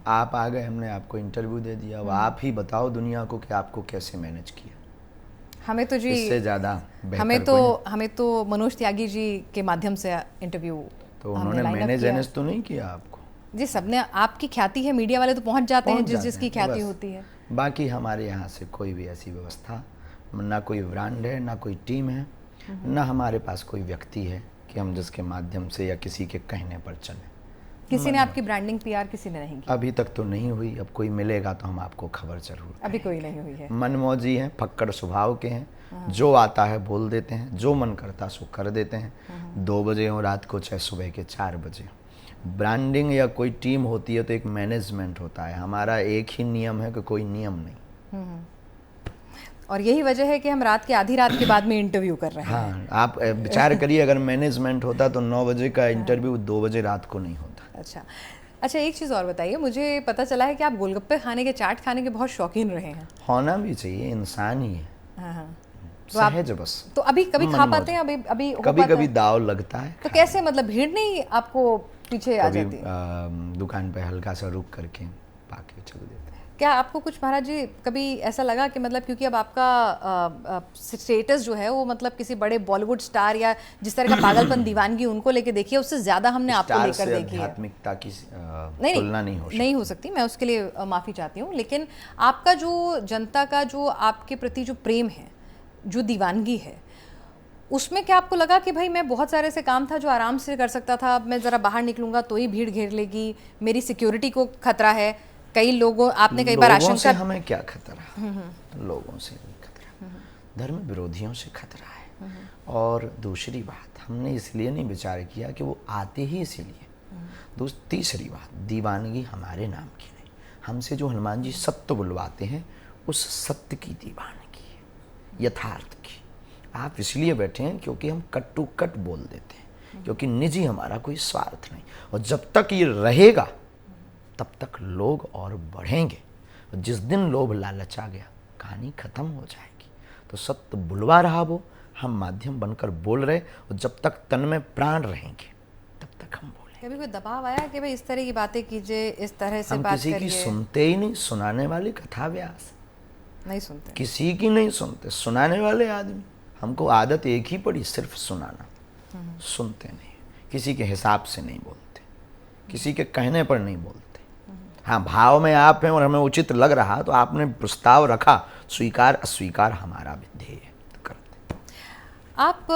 S2: आप आ गए, हमने आपको इंटरव्यू दे दिया, अब आप ही बताओ दुनिया को कि आपको कैसे मैनेज किया।
S1: हमें तो जी,
S2: इससे ज़्यादा
S1: हमें तो मनोज त्यागी जी के माध्यम से इंटरव्यू,
S2: तो उन्होंने मैनेज तो नहीं किया आपको
S1: जी। सबने, आपकी ख्याति है, मीडिया वाले तो पहुंच जाते हैं जिसकी ख्याति होती है।
S2: बाकी हमारे यहाँ से कोई भी ऐसी व्यवस्था, ना कोई ब्रांड है, ना कोई टीम है, ना हमारे पास कोई व्यक्ति है कि हम जिसके माध्यम से या किसी के कहने पर चलें।
S1: किसी ने आपकी ब्रांडिंग पीआर किसी ने नहीं की?
S2: अभी तक तो नहीं हुई, अब कोई मिलेगा तो हम आपको खबर जरूर।
S1: अभी कोई नहीं हुई है।
S2: मनमौजी हैं, फक्कड़ स्वभाव के हैं, जो आता है बोल देते हैं, जो मन करता सो कर देते हैं। 2 बजे हो रात को, चाहे सुबह के 4 बजे। ब्रांडिंग या कोई टीम होती है तो एक मैनेजमेंट होता है, हमारा एक ही नियम है कि कोई नियम नहीं।
S1: और यही वजह है कि हम रात के आधी रात के बाद में इंटरव्यू कर रहे हैं।
S2: हाँ, आप विचार करिए, अगर मैनेजमेंट होता तो 9 बजे का इंटरव्यू 2 बजे रात को नहीं होता।
S1: अच्छा, एक चीज़ और बताइए, मुझे पता चला है कि आप गोलगप्पे खाने के, चाट खाने के बहुत शौकीन रहे हैं।
S2: होना भी चाहिए, इंसान ही है।
S1: हाँ। तो
S2: सहज बस।
S1: तो अभी कभी खा पाते हैं? अभी
S2: कभी दाव लगता है।
S1: तो कैसे, मतलब भीड़ नहीं आपको पीछे आ जाती?
S2: दुकान पे हल्का सा रुक करके पाके चल देते।
S1: क्या आपको कुछ महाराज जी कभी ऐसा लगा कि मतलब, क्योंकि अब आपका स्टेटस जो है वो मतलब किसी बड़े बॉलीवुड स्टार या जिस तरह का पागलपन दीवानगी उनको लेके देखी है, उससे ज्यादा हमने आपको लेकर देखी है।
S2: आध्यात्मिकता की तुलना नहीं हो सकती।
S1: मैं उसके लिए माफ़ी चाहती हूँ, लेकिन आपका जो जनता का जो आपके प्रति जो प्रेम है, जो दीवानगी है, उसमें क्या आपको लगा कि भाई मैं बहुत सारे ऐसे काम था जो आराम से कर सकता था, अब मैं ज़रा बाहर निकलूंगा तो ही भीड़ घेर लेगी, मेरी सिक्योरिटी को खतरा है? कई लोगों, आपने कई बार आशंका,
S2: हमें क्या खतरा, लोगों से नहीं खतरा, धर्म विरोधियों से खतरा है। और दूसरी बात, हमने इसलिए नहीं विचार किया कि वो आते ही इसीलिए। तीसरी बात, दीवानगी हमारे नाम की नहीं, हमसे जो हनुमान जी सत्य बुलवाते हैं, उस सत्य की दीवानगी है, यथार्थ की। आप इसलिए बैठे हैं क्योंकि हम कट टू कट बोल देते हैं, क्योंकि निजी हमारा कोई स्वार्थ नहीं। और जब तक ये रहेगा तब तक लोग और बढ़ेंगे। जिस दिन लोभ लालच आ गया, कहानी खत्म हो जाएगी। तो सत्य बुलवा रहा वो, हम माध्यम बनकर बोल रहे, और जब तक तन में प्राण रहेंगे तब तक हम बोलेंगे।
S1: कभी कोई दबाव आया कि भाई इस तरह की बातें कीजिए, इस तरह से बात करिए?
S2: हम किसी की सुनते ही नहीं, सुनाने वाली कथा व्यास
S1: नहीं सुनते,
S2: किसी की नहीं सुनते, सुनाने वाले आदमी। हमको आदत एक ही पड़ी, सिर्फ सुनाना, सुनते नहीं, किसी के हिसाब से नहीं बोलते, किसी के कहने पर नहीं बोलते। हाँ, भाव में आप हैं और हमें उचित लग रहा तो आपने प्रस्ताव रखा, स्वीकार अस्वीकार हमारा ध्येय करते।
S1: आप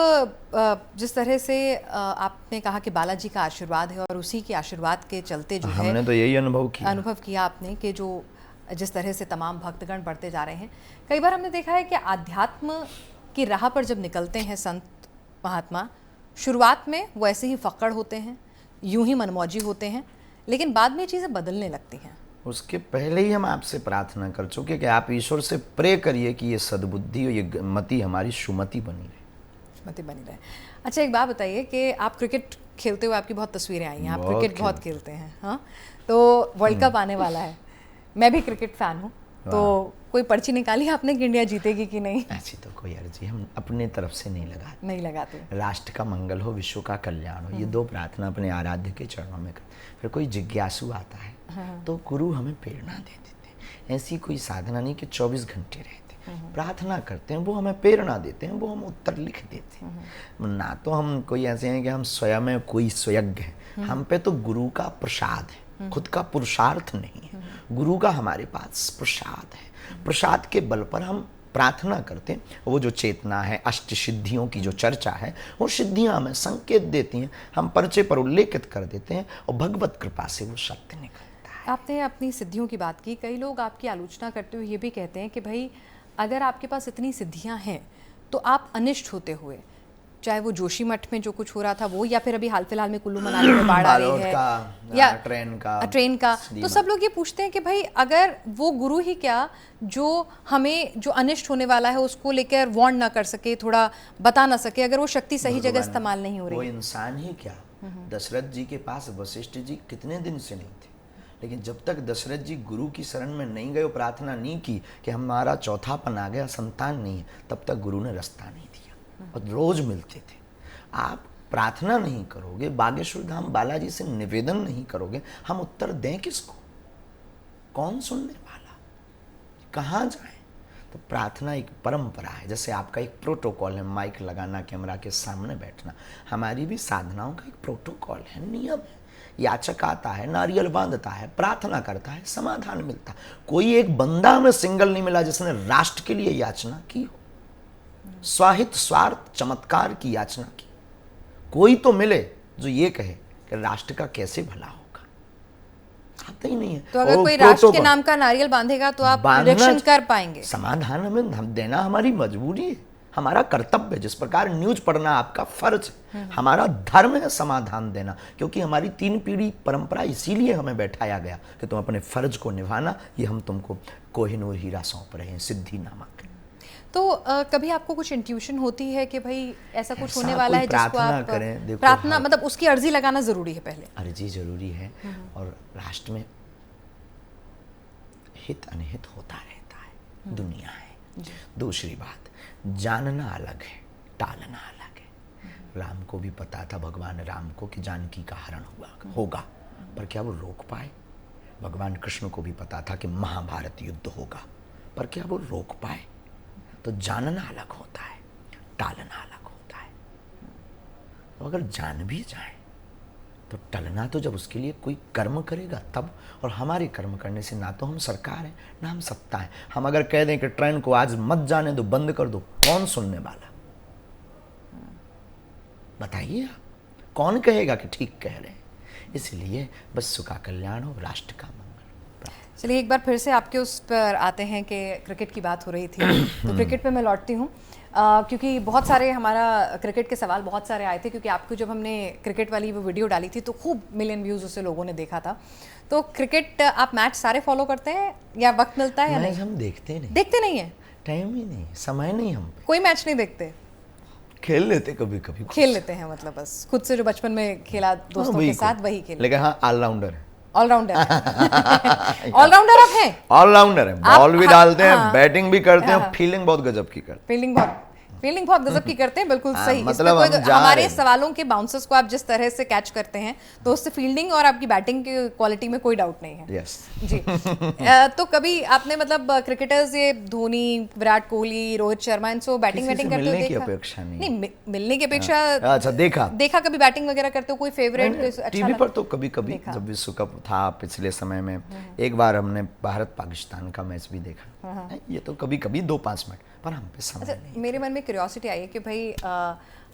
S1: जिस तरह से आपने कहा कि बालाजी का आशीर्वाद है और उसी के आशीर्वाद के चलते जो है,
S2: हमने तो यही अनुभव किया
S1: आपने कि जो जिस तरह से तमाम भक्तगण बढ़ते जा रहे हैं। कई बार हमने देखा है कि आध्यात्म की राह पर जब निकलते हैं संत महात्मा, शुरुआत में वो ऐसे ही फक्कड़ होते हैं, यूं ही मनमौजी होते हैं, लेकिन बाद में चीज़ें बदलने लगती हैं।
S2: उसके पहले ही हम आपसे प्रार्थना कर चुके कि आप ईश्वर से प्रे करिए कि ये सद्बुद्धि और ये मति हमारी सुमति बनी रहे।
S1: अच्छा, एक बात बताइए कि आप क्रिकेट खेलते हुए आपकी बहुत तस्वीरें आई हैं, आप क्रिकेट बहुत खेलते हैं। हाँ, तो वर्ल्ड कप आने वाला है, मैं भी क्रिकेट फ़ैन हूँ, तो कोई पर्ची निकाली आपने कि इंडिया जीतेगी कि नहीं?
S2: ऐसी तो कोई अर्जी हम अपने तरफ से नहीं लगाते। राष्ट्र का मंगल हो, विश्व का कल्याण हो, ये दो प्रार्थना अपने आराध्य के चरणों में कर। फिर कोई जिज्ञासु आता है तो गुरु हमें प्रेरणा दे देते हैं। ऐसी कोई साधना नहीं कि 24 घंटे रहते, प्रार्थना करते हैं, वो हमें प्रेरणा देते हैं, वो हम उत्तर लिख देते हैं। ना तो हम कोई ऐसे हैं कि हम स्वयं कोई स्वयज्ञ हैं, हम पे तो गुरु का प्रसाद है, खुद का पुरुषार्थ नहीं है, गुरु का हमारे पास प्रसाद है। प्रसाद के बल पर हम प्रार्थना करते हैं। वो जो चेतना है, अष्ट सिद्धियों की जो चर्चा है, वो सिद्धियां हमें संकेत देती हैं, हम पर्चे पर उल्लेखित कर देते हैं और भगवत कृपा से वो सत्य निकलता है।
S1: आपने अपनी सिद्धियों की बात की, कई लोग आपकी आलोचना करते हुए ये भी कहते हैं कि भाई अगर आपके पास इतनी सिद्धियां हैं तो आप अनिष्ट होते हुए, चाहे वो जोशी मठ में जो कुछ हो रहा था वो, या फिर अभी हाल फिलहाल में कुल्लू मनाली में बाढ़ आ रही है, या ट्रेन का, तो सब लोग ये पूछते हैं कि भाई अगर वो गुरु ही क्या जो हमें जो अनिष्ट होने वाला है उसको लेकर वार्न ना कर सके, थोड़ा बता ना सके, अगर वो शक्ति सही जगह इस्तेमाल नहीं हो रही,
S2: वो इंसान ही क्या। दशरथ जी के पास वशिष्ठ जी कितने दिन से नहीं थे, लेकिन जब तक दशरथ जी गुरु की शरण में नहीं गए, प्रार्थना नहीं की कि हमारा चौथापन आ गया, संतान नहीं है, तब तक गुरु ने रास्ता नहीं दिया और रोज मिलते थे। आप प्रार्थना नहीं करोगे, बागेश्वर धाम बालाजी से निवेदन नहीं करोगे, हम उत्तर दें किसको? कौन सुनने वाला? कहाँ जाए? तो प्रार्थना एक परंपरा है, जैसे आपका एक प्रोटोकॉल है, माइक लगाना, कैमरा के सामने बैठना, हमारी भी साधनाओं का एक प्रोटोकॉल है, नियम है। याचक आता है, नारियल बांधता है, प्रार्थना करता है, समाधान मिलता है। कोई एक बंदा हमें सिंगल नहीं मिला जिसने राष्ट्र के लिए याचना की हो, स्वाहित स्वार्थ चमत्कार की याचना की। कोई तो मिले जो ये कहे कि राष्ट्र का कैसे भला होगा। आता ही नहीं है।
S1: तो अगर कोई राष्ट्र के नाम का नारियल बांधेगा तो आप प्रेडिक्शन कर पाएंगे?
S2: समाधान हमें हम देना हमारी मजबूरी है, हमारा कर्तव्य है। जिस प्रकार न्यूज पढ़ना आपका फर्ज है, हमारा धर्म है समाधान देना, क्योंकि हमारी 3 पीढ़ी परंपरा इसीलिए हमें बैठाया गया कि तुम अपने फर्ज को निभाना, ये हम तुमको कोहिनूर हीरा सौंप रहे हैं, सिद्धि नामक।
S1: तो कभी आपको कुछ इंट्यूशन होती है कि भाई ऐसा कुछ होने वाला है जिसको आप
S2: करें?
S1: प्रार्थना मतलब उसकी अर्जी लगाना जरूरी है पहले?
S2: अर्जी जरूरी है, और राष्ट्र में हित अनहित होता रहता है, दुनिया है। दूसरी बात, जानना अलग है, टालना अलग है। राम को भी पता था, भगवान राम को, कि जानकी का हरण होगा, पर क्या वो रोक पाए? भगवान कृष्ण को भी पता था कि महाभारत युद्ध होगा, पर क्या वो रोक पाए? तो जानना अलग होता है, टालना अलग होता है। तो अगर जान भी जाए तो टलना तो जब उसके लिए कोई कर्म करेगा तब, और हमारे कर्म करने से ना तो हम सरकार है ना हम सत्ता है। हम अगर कह दें कि ट्रेन को आज मत जाने दो, बंद कर दो, कौन सुनने वाला? बताइए आप, कौन कहेगा कि ठीक कह रहे हैं? इसलिए बस सुख का कल्याण हो, राष्ट्र का मंगल।
S1: चलिए एक बार फिर से आपके उस पर आते हैं कि क्रिकेट की बात हो रही थी, तो क्रिकेट पे मैं लौटती हूँ, क्योंकि बहुत सारे हमारा क्रिकेट के सवाल बहुत सारे आए थे, क्योंकि आपको जब हमने क्रिकेट वाली वो वीडियो डाली थी तो खूब मिलियन व्यूज़ उससे लोगों ने देखा था। तो क्रिकेट आप मैच सारे फॉलो करते हैं या वक्त मिलता है या नहीं?
S2: हम देखते नहीं
S1: है,
S2: टाइम ही नहीं, समय नहीं, हम
S1: कोई मैच नहीं देखते?
S2: खेल लेते कभी कभी,
S1: खेल लेते हैं, मतलब बस खुद से जो बचपन में खेला दोस्तों के साथ वही खेल।
S2: लेकिन हाँ, ऑलराउंडर है।
S1: ऑलराउंडर ऑलराउंडर आप हैं?
S2: ऑलराउंडर है, बॉल भी डालते हैं, बैटिंग भी करते हैं, फील्डिंग बहुत गजब की करते हैं।
S1: फील्डिंग बहुत गजब की करते हैं, बिल्कुल सही।
S2: मतलब
S1: हमारे सवालों के बाउंसर्स को आप जिस तरह से कैच करते हैं तो उससे फील्डिंग और आपकी बैटिंग की क्वालिटी में कोई डाउट नहीं है।
S2: यस
S1: जी। तो कभी आपने मतलब क्रिकेटर्स ये धोनी, विराट कोहली, रोहित शर्मा, इनसे बैटिंग करते हो देखा? नहीं, मिलने की अपेक्षा
S2: अच्छा देखा
S1: कभी बैटिंग वगैरह करते हो? कोई फेवरेट
S2: टीवी पर तो कभी कभी, जब विश्व कप था पिछले समय में, एक बार हमने भारत पाकिस्तान का मैच भी देखा। ये तो कभी कभी 2-5 मिनट, पर हम पे समय नहीं।
S1: मेरे मन में क्यूरियोसिटी आई है कि भाई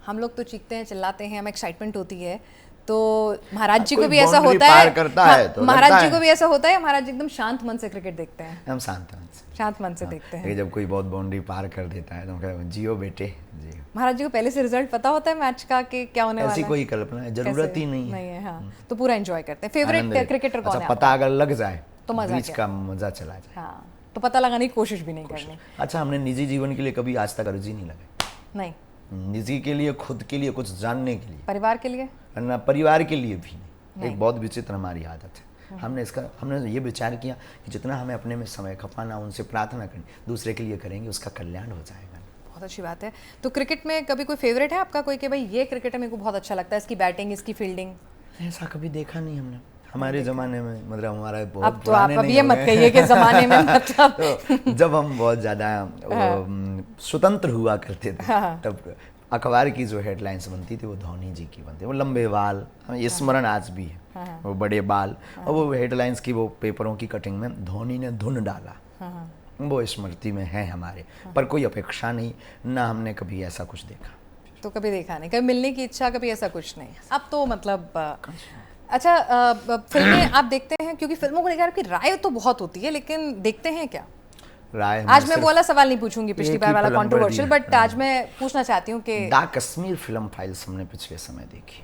S1: हम लोग तो चीखते हैं, चिल्लाते हैं, हमें एक्साइटमेंट होती है, तो महाराज जी को भी ऐसा होता है? महाराज जी को भी ऐसा होता है? महाराज जी एकदम शांत मन से क्रिकेट देखते हैं?
S2: हम शांत मन से
S1: देखते हैं।
S2: जब कोई बहुत बाउंड्री पार कर देता है तो हम कहते हैं जियो बेटे जियो।
S1: महाराज जी को पहले से रिजल्ट पता होता है मैच का कि क्या होने वाला है?
S2: ऐसी कोई कल्पना है, जरूरत ही नहीं है।
S1: हाँ, तो पूरा एंजॉय करते हैं। फेवरेट क्रिकेटर कौन है?
S2: पता अगर लग जाए
S1: तो
S2: बीच का मजा चला जाए।
S1: हाँ, तो पता लगाने की कोशिश भी नहीं करनी।
S2: अच्छा, हमने निजी जीवन के लिए कभी आज तक अर्जी नहीं लगाई।
S1: नहीं,
S2: निजी के लिए, खुद के लिए, कुछ जानने के लिए।
S1: परिवार के लिए?
S2: ना, परिवार के लिए भी नहीं। एक बहुत विचित्र हमारी आदत है, हमने ये विचार किया कि जितना हमें अपने में समय खपाना, उनसे प्रार्थना करनी, दूसरे के लिए करेंगे, उसका कल्याण हो जाएगा।
S1: बहुत अच्छी बात है। तो क्रिकेट में कभी कोई फेवरेट है आपका, कोई कि भाई ये क्रिकेटर मेरे को बहुत अच्छा लगता है, इसकी बैटिंग, इसकी फील्डिंग?
S2: ऐसा कभी देखा नहीं हमने हमारे ज़माने में, मतलब हमारा बहुत
S1: अब तो आप अब ये मत कहिए कि ज़माने में मतलब
S2: तो जब हम बहुत ज़्यादा स्वतंत्र हुआ करते थे, तब अखबार की जो हेडलाइंस बनती थी वो धोनी जी की बनती, वो लंबे बाल, हमें ये स्मरण आज भी है, वो बड़े बाल, और वो हेडलाइंस की वो पेपरों की कटिंग में धोनी ने धुन डाला, वो स्मृति में है हमारे। पर कोई अपेक्षा नहीं, ना हमने कभी ऐसा कुछ देखा।
S1: तो कभी देखा नहीं, कभी मिलने की इच्छा, कभी ऐसा कुछ नहीं। अब तो मतलब अच्छा, फिल्में आप देखते हैं? क्योंकि फिल्मों को लेकर आपकी राय तो बहुत होती है, लेकिन देखते हैं क्या
S2: राय?
S1: आज मैं वो वाला सवाल नहीं पूछूंगी, पिछली बार वाला कंट्रोवर्शियल, बट आज मैं पूछना चाहती हूँ कि
S2: द कश्मीर फिल्म फाइल्स हमने पिछले समय देखी,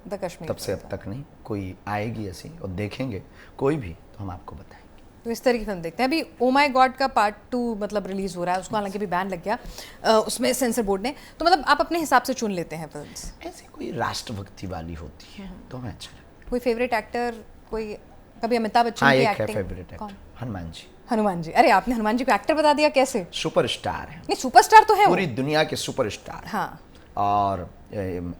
S1: द कश्मीर,
S2: तब से अब तक नहीं कोई आएगी ऐसी, और देखेंगे कोई भी तो हम आपको बताएंगे।
S1: तो इस तरह की फिल्म देखते हैं। अभी ओ माय गॉड का पार्ट 2 मतलब रिलीज हो रहा है, उसको हालांकि भी बैन लग गया उसमें सेंसर बोर्ड ने, तो मतलब आप अपने हिसाब से चुन लेते हैं फिल्म्स?
S2: ऐसी कोई राष्ट्रभक्ति वाली होती है तो हमें अच्छा लगता।
S1: कोई फेवरेट एक्टर, कोई कभी अमिताभ बच्चन की acting?
S2: Favourite actor Hanuman ji.
S1: Hanuman ji? अरे आपने हनुमान जी को एक्टर बता दिया, कैसे?
S2: सुपरस्टार है।
S1: नहीं, सुपरस्टार तो है,
S2: पूरी दुनिया के सुपरस्टार।
S1: हाँ।
S2: और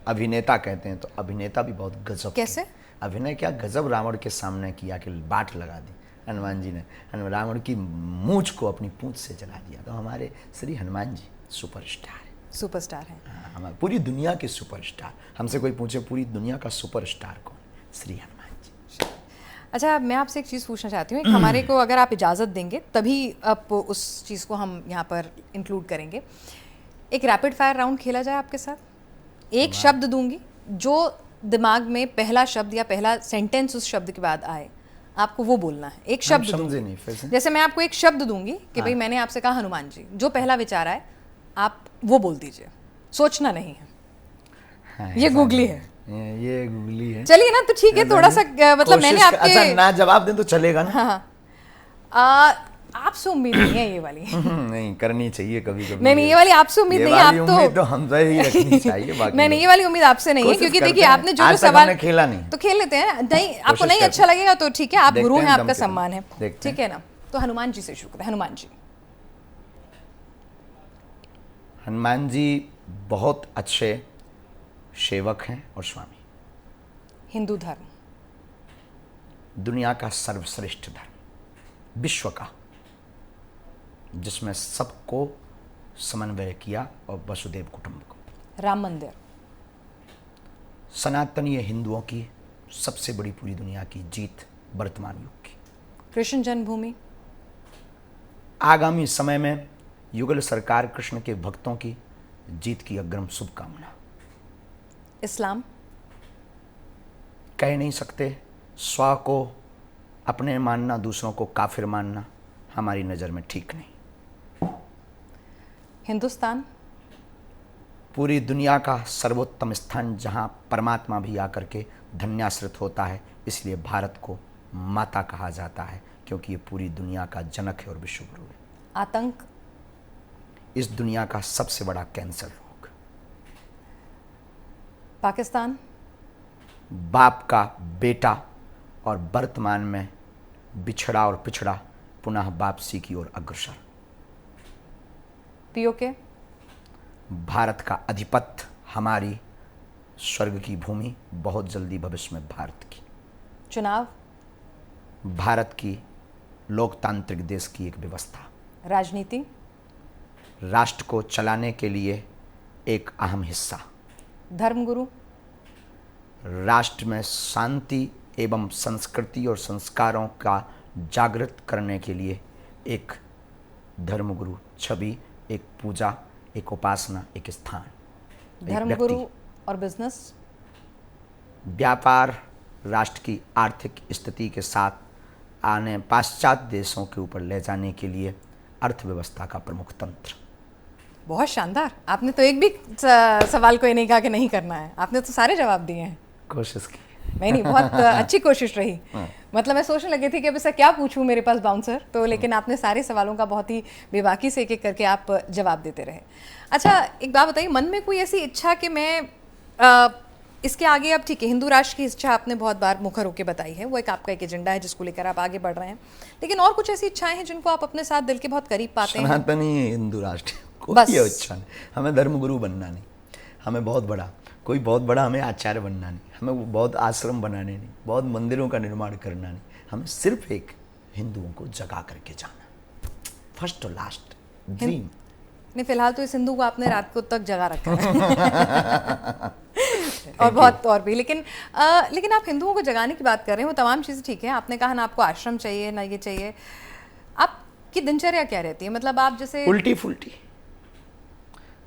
S2: अभिनेता कहते हैं तो अभिनेता भी बहुत गजब।
S1: कैसे?
S2: अभिनय क्या गजब रावण के सामने किया कि बाट लगा दी हनुमान जी ने, रावण की मूंछ को अपनी पूंछ से जला दिया। तो हमारे श्री हनुमान जी सुपरस्टार है।
S1: सुपरस्टार है,
S2: हमारे पूरी दुनिया के सुपरस्टार। हमसे कोई पूछे पूरी दुनिया का सुपरस्टार कौन? श्री हनुमान जी।
S1: अच्छा, मैं आपसे एक चीज़ पूछना चाहती हूँ, हमारे को अगर आप इजाज़त देंगे तभी आप उस चीज़ को हम यहाँ पर इंक्लूड करेंगे। एक रैपिड फायर राउंड खेला जाए आपके साथ। एक शब्द दूंगी, जो दिमाग में पहला शब्द या पहला सेंटेंस उस शब्द के बाद आए, आपको वो बोलना है। एक शब्द
S2: समझे नहीं फिर से?
S1: जैसे मैं आपको एक शब्द दूंगी कि भाई मैंने आपसे कहा हनुमान जी, जो पहला विचार आए आप वो बोल दीजिए, सोचना नहीं है।
S2: हाँ,
S1: ये गूगली है,
S2: ये गूगली है।
S1: चलिए ना, तो ठीक है, थोड़ा सा मतलब मैंने आपके
S2: अच्छा ना जवाब दें तो चलेगा ना?
S1: हाँ, आपसे उम्मीद नहीं है ये वाली।
S2: नहीं, करनी चाहिए कभी कभी।
S1: नहीं, ये वाली आपसे उम्मीद नहीं है, आप
S2: तो हमसे ही रखनी चाहिए। बाकी
S1: नहीं, ये वाली उम्मीद आपसे नहीं है, क्योंकि देखिए आपने जो सवाल
S2: खेला नहीं,
S1: तो खेल लेते हैं। नहीं, आपको नहीं अच्छा लगेगा तो ठीक है, आप गुरु हैं, आपका सम्मान है, ठीक है ना? तो हनुमान जी से शुरू करते हैं। हनुमान जी।
S2: हनुमान जी बहुत अच्छे सेवक हैं और स्वामी।
S1: हिंदू धर्म।
S2: दुनिया का सर्वश्रेष्ठ धर्म, विश्व का, जिसमें सबको समन्वय किया, और वसुदेव कुटुंबकम।
S1: राम मंदिर।
S2: सनातनीय हिंदुओं की सबसे बड़ी पूरी दुनिया की जीत वर्तमान युग की।
S1: कृष्ण जन्मभूमि।
S2: आगामी समय में युगल सरकार कृष्ण के भक्तों की जीत की अग्रिम शुभकामना।
S1: इस्लाम।
S2: कह नहीं सकते, स्व को अपने मानना, दूसरों को काफिर मानना हमारी नज़र में ठीक नहीं।
S1: हिंदुस्तान।
S2: पूरी दुनिया का सर्वोत्तम स्थान, जहां परमात्मा भी आकर के धन्याश्रित होता है, इसलिए भारत को माता कहा जाता है, क्योंकि ये पूरी दुनिया का जनक है और विश्वगुरु है।
S1: आतंक।
S2: इस दुनिया का सबसे बड़ा कैंसर रोग।
S1: पाकिस्तान।
S2: बाप का बेटा और वर्तमान में बिछड़ा और पिछड़ा पुनः वापसी की ओर अग्रसर।
S1: पीओके।
S2: भारत का अधिपत्य, हमारी स्वर्ग की भूमि, बहुत जल्दी भविष्य में भारत की।
S1: चुनाव।
S2: भारत की लोकतांत्रिक देश की एक व्यवस्था।
S1: राजनीति।
S2: राष्ट्र को चलाने के लिए एक अहम हिस्सा।
S1: धर्मगुरु।
S2: राष्ट्र में शांति एवं संस्कृति और संस्कारों का जागृत करने के लिए एक धर्मगुरु छवि, एक पूजा, एक उपासना, एक स्थान।
S1: धर्मगुरु और बिजनेस।
S2: व्यापार राष्ट्र की आर्थिक स्थिति के साथ आने पाश्चात्य देशों के ऊपर ले जाने के लिए अर्थव्यवस्था का प्रमुख तंत्र।
S1: बहुत शानदार। आपने तो एक भी सवाल को ये नहीं कहा कि नहीं करना है, आपने तो सारे जवाब दिए हैं।
S2: कोशिश की।
S1: नहीं, बहुत अच्छी कोशिश रही। मतलब मैं सोचने लगी थी कि अब ऐसा क्या पूछूं, मेरे पास बाउंसर तो, लेकिन आपने सारे सवालों का बहुत ही बेबाकी से एक एक करके आप जवाब देते रहे। अच्छा, एक बात बताइए, मन में कोई ऐसी इच्छा कि मैं इसके आगे अब ठीक है, हिंदू राष्ट्र की इच्छा आपने बहुत बार मुखर होकर बताई है, वो एक आपका एक एजेंडा है जिसको लेकर आप आगे बढ़ रहे हैं, लेकिन और कुछ ऐसी इच्छाएं हैं जिनको आप अपने साथ दिल के बहुत करीब पाते हैं?
S2: सनातनी हिंदू राष्ट्र
S1: बस।
S2: कोई इच्छा नहीं, हमें धर्मगुरु बनना नहीं, हमें बहुत बड़ा हमें आचार्य बनना नहीं, हमें बहुत आश्रम बनाने नहीं, बहुत मंदिरों का निर्माण करना नहीं, हमें सिर्फ एक हिंदुओं को जगा करके जाना, फर्स्ट और लास्ट ड्रीम।
S1: नहीं, फिलहाल तो इस हिंदू को आपने रात को तक जगा रखा है और बहुत और भी, लेकिन आप हिंदुओं को जगाने की बात कर रहे हैं, वो तमाम चीज़ें ठीक है, आपने कहा ना आपको आश्रम चाहिए ना ये चाहिए, आपकी दिनचर्या क्या रहती है? मतलब आप जैसे
S2: उल्टी फुल्टी,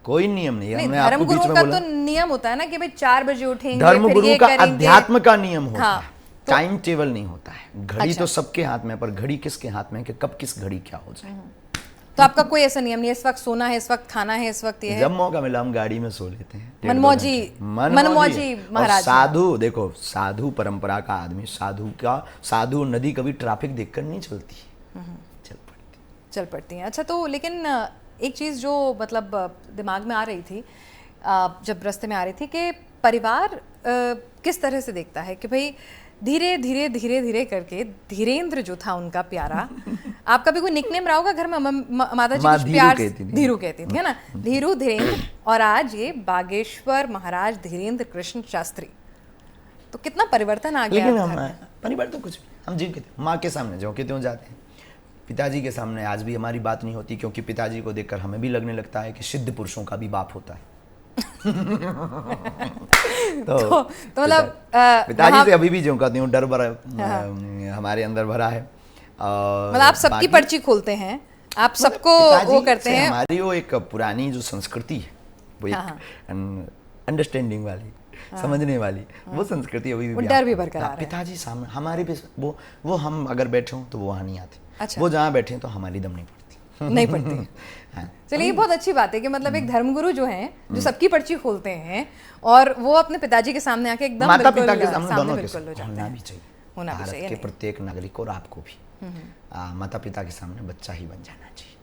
S2: कोई नियम नहीं है। हमने आपको बीच
S1: धर्मगुरुओं
S2: में
S1: का
S2: बोला
S1: तो नियम होता है ना कि भाई 4 बजे उठेंगे,
S2: धर्मगुरु का अध्यात्म का नियम होता
S1: हाँ,
S2: है, टाइम टेबल नहीं होता है। घड़ी
S1: अच्छा।
S2: तो सबके हाथ में, पर घड़ी किसके हाथ में है कि कब किस घड़ी क्या हो जाए।
S1: तो आपका कोई ऐसा नियम नहीं है, इस वक्त सोना है, इस वक्त खाना है, इस वक्त ये है?
S2: जब मौका मिला हम गाड़ी में सो लेते हैं।
S1: मनमौजी महाराज।
S2: साधु, देखो साधु परंपरा का आदमी, साधु नदी कभी ट्रैफिक देखकर नहीं चलती,
S1: चल पड़ती हैं। अच्छा, तो लेकिन एक चीज़ जो मतलब दिमाग में आ रही थी जब रास्ते में आ रही थी कि परिवार किस तरह से देखता है कि भाई धीरे धीरे करके धीरेन्द्र जो था उनका प्यारा, आपका भी कोई निकनेम रहा होगा घर में, माता जी कुछ प्यार धीरू कहती थी, है ना, धीरू, धीरेन्द्र, और आज ये बागेश्वर महाराज धीरेन्द्र कृष्ण शास्त्री, तो कितना परिवर्तन आ गया।
S2: लेकिन हम परिवर्तन कुछ हम जी के माँ के सामने जो के त्यों जाते हैं, पिताजी के सामने आज भी हमारी बात नहीं होती, क्योंकि पिताजी को देखकर हमें भी लगने लगता है कि सिद्ध पुरुषों का भी बाप होता है। तो मतलब पिताजी से अभी भी जो कहती हूँ डर भरा हमारे अंदर भरा है।
S1: मतलब आप सबकी पर्ची खोलते हैं, आप सबको वो करते हैं।
S2: हमारी वो एक पुरानी जो संस्कृति है, वो एक अंडरस्टैंडिंग वाली, समझने वाली, वो संस्कृति अभी भी
S1: डर भी बरकरार है।
S2: पिताजी सामने हमारे भी वो हम अगर बैठे हों तो वो वहाँ नहीं आते।
S1: अच्छा।
S2: वो जहाँ बैठे तो हमारी दम
S1: नहीं पड़ती। हाँ। चलिए, ये बहुत अच्छी बात है कि मतलब एक धर्मगुरु जो हैं जो सबकी पर्ची खोलते हैं और वो अपने पिताजी के सामने आके एकदम
S2: माता पिता के सामने दोनों के
S1: होना
S2: भी चाहिए,
S1: होना भी
S2: भारत
S1: चाहिए
S2: के प्रत्येक नागरिक और आपको भी माता पिता के सामने बच्चा ही बन जाना चाहिए।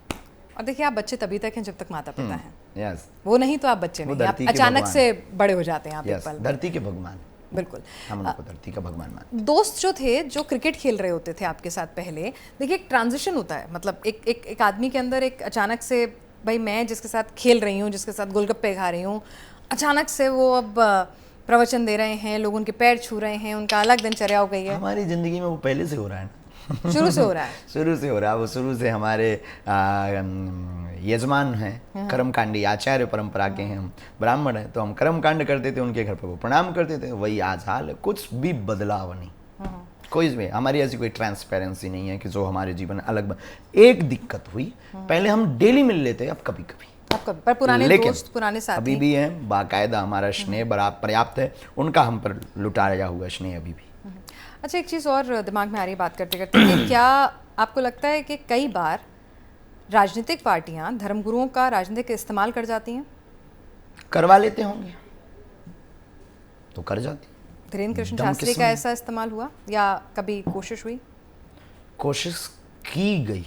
S1: और देखिए, आप बच्चे तभी तक हैं जब तक माता पिता हैं,
S2: यस,
S1: वो नहीं तो आप बच्चे नहीं, आप अचानक से बड़े हो जाते हैं, आप एक पल।
S2: धरती के भगवान,
S1: बिल्कुल,
S2: हम उनको धरती का भगवान मानते।
S1: दोस्त जो थे जो क्रिकेट खेल रहे होते थे आपके साथ पहले, देखिए एक ट्रांजिशन होता है, मतलब एक आदमी के अंदर एक अचानक से, भाई मैं जिसके साथ खेल रही हूँ, जिसके साथ गोलगप्पे खा रही हूँ, अचानक से वो अब प्रवचन दे रहे हैं, लोग उनके पैर छू रहे हैं, उनका अलग दिनचर्या हो गई है।
S2: हमारी जिंदगी में वो पहले से हो रहा है ना,
S1: शुरू से हो रहा है।
S2: शुरू से हो रहा है वो, शुरू से हमारे यजमान हैं कर्मकांडी, आचार्य परंपरा के हैं, हम ब्राह्मण हैं तो हम कर्मकांड करते थे, उनके घर पर वो प्रणाम करते थे, वही आज हाल है, कुछ भी बदलाव नहीं, कोई भी हमारी ऐसी कोई ट्रांसपेरेंसी नहीं है कि जो हमारे जीवन अलग। एक दिक्कत हुई, पहले हम डेली मिल लेते, अब कभी कभी,
S1: पर पुराने दोस्त, पुराने साथी
S2: अभी भी हैं, बाकायदा हमारा स्नेह पर्याप्त है, उनका हम पर लुटाया हुआ स्नेह अभी भी।
S1: अच्छा, एक चीज़ और दिमाग में आ रही है बात करते करते कि क्या आपको लगता है कि कई बार राजनीतिक पार्टियां धर्मगुरुओं का राजनीतिक इस्तेमाल कर जाती हैं?
S2: करवा लेते होंगे तो कर जाती।
S1: धीरेन्द्र कृष्ण शास्त्री का ऐसा इस्तेमाल हुआ या कभी कोशिश हुई?
S2: कोशिश की गई,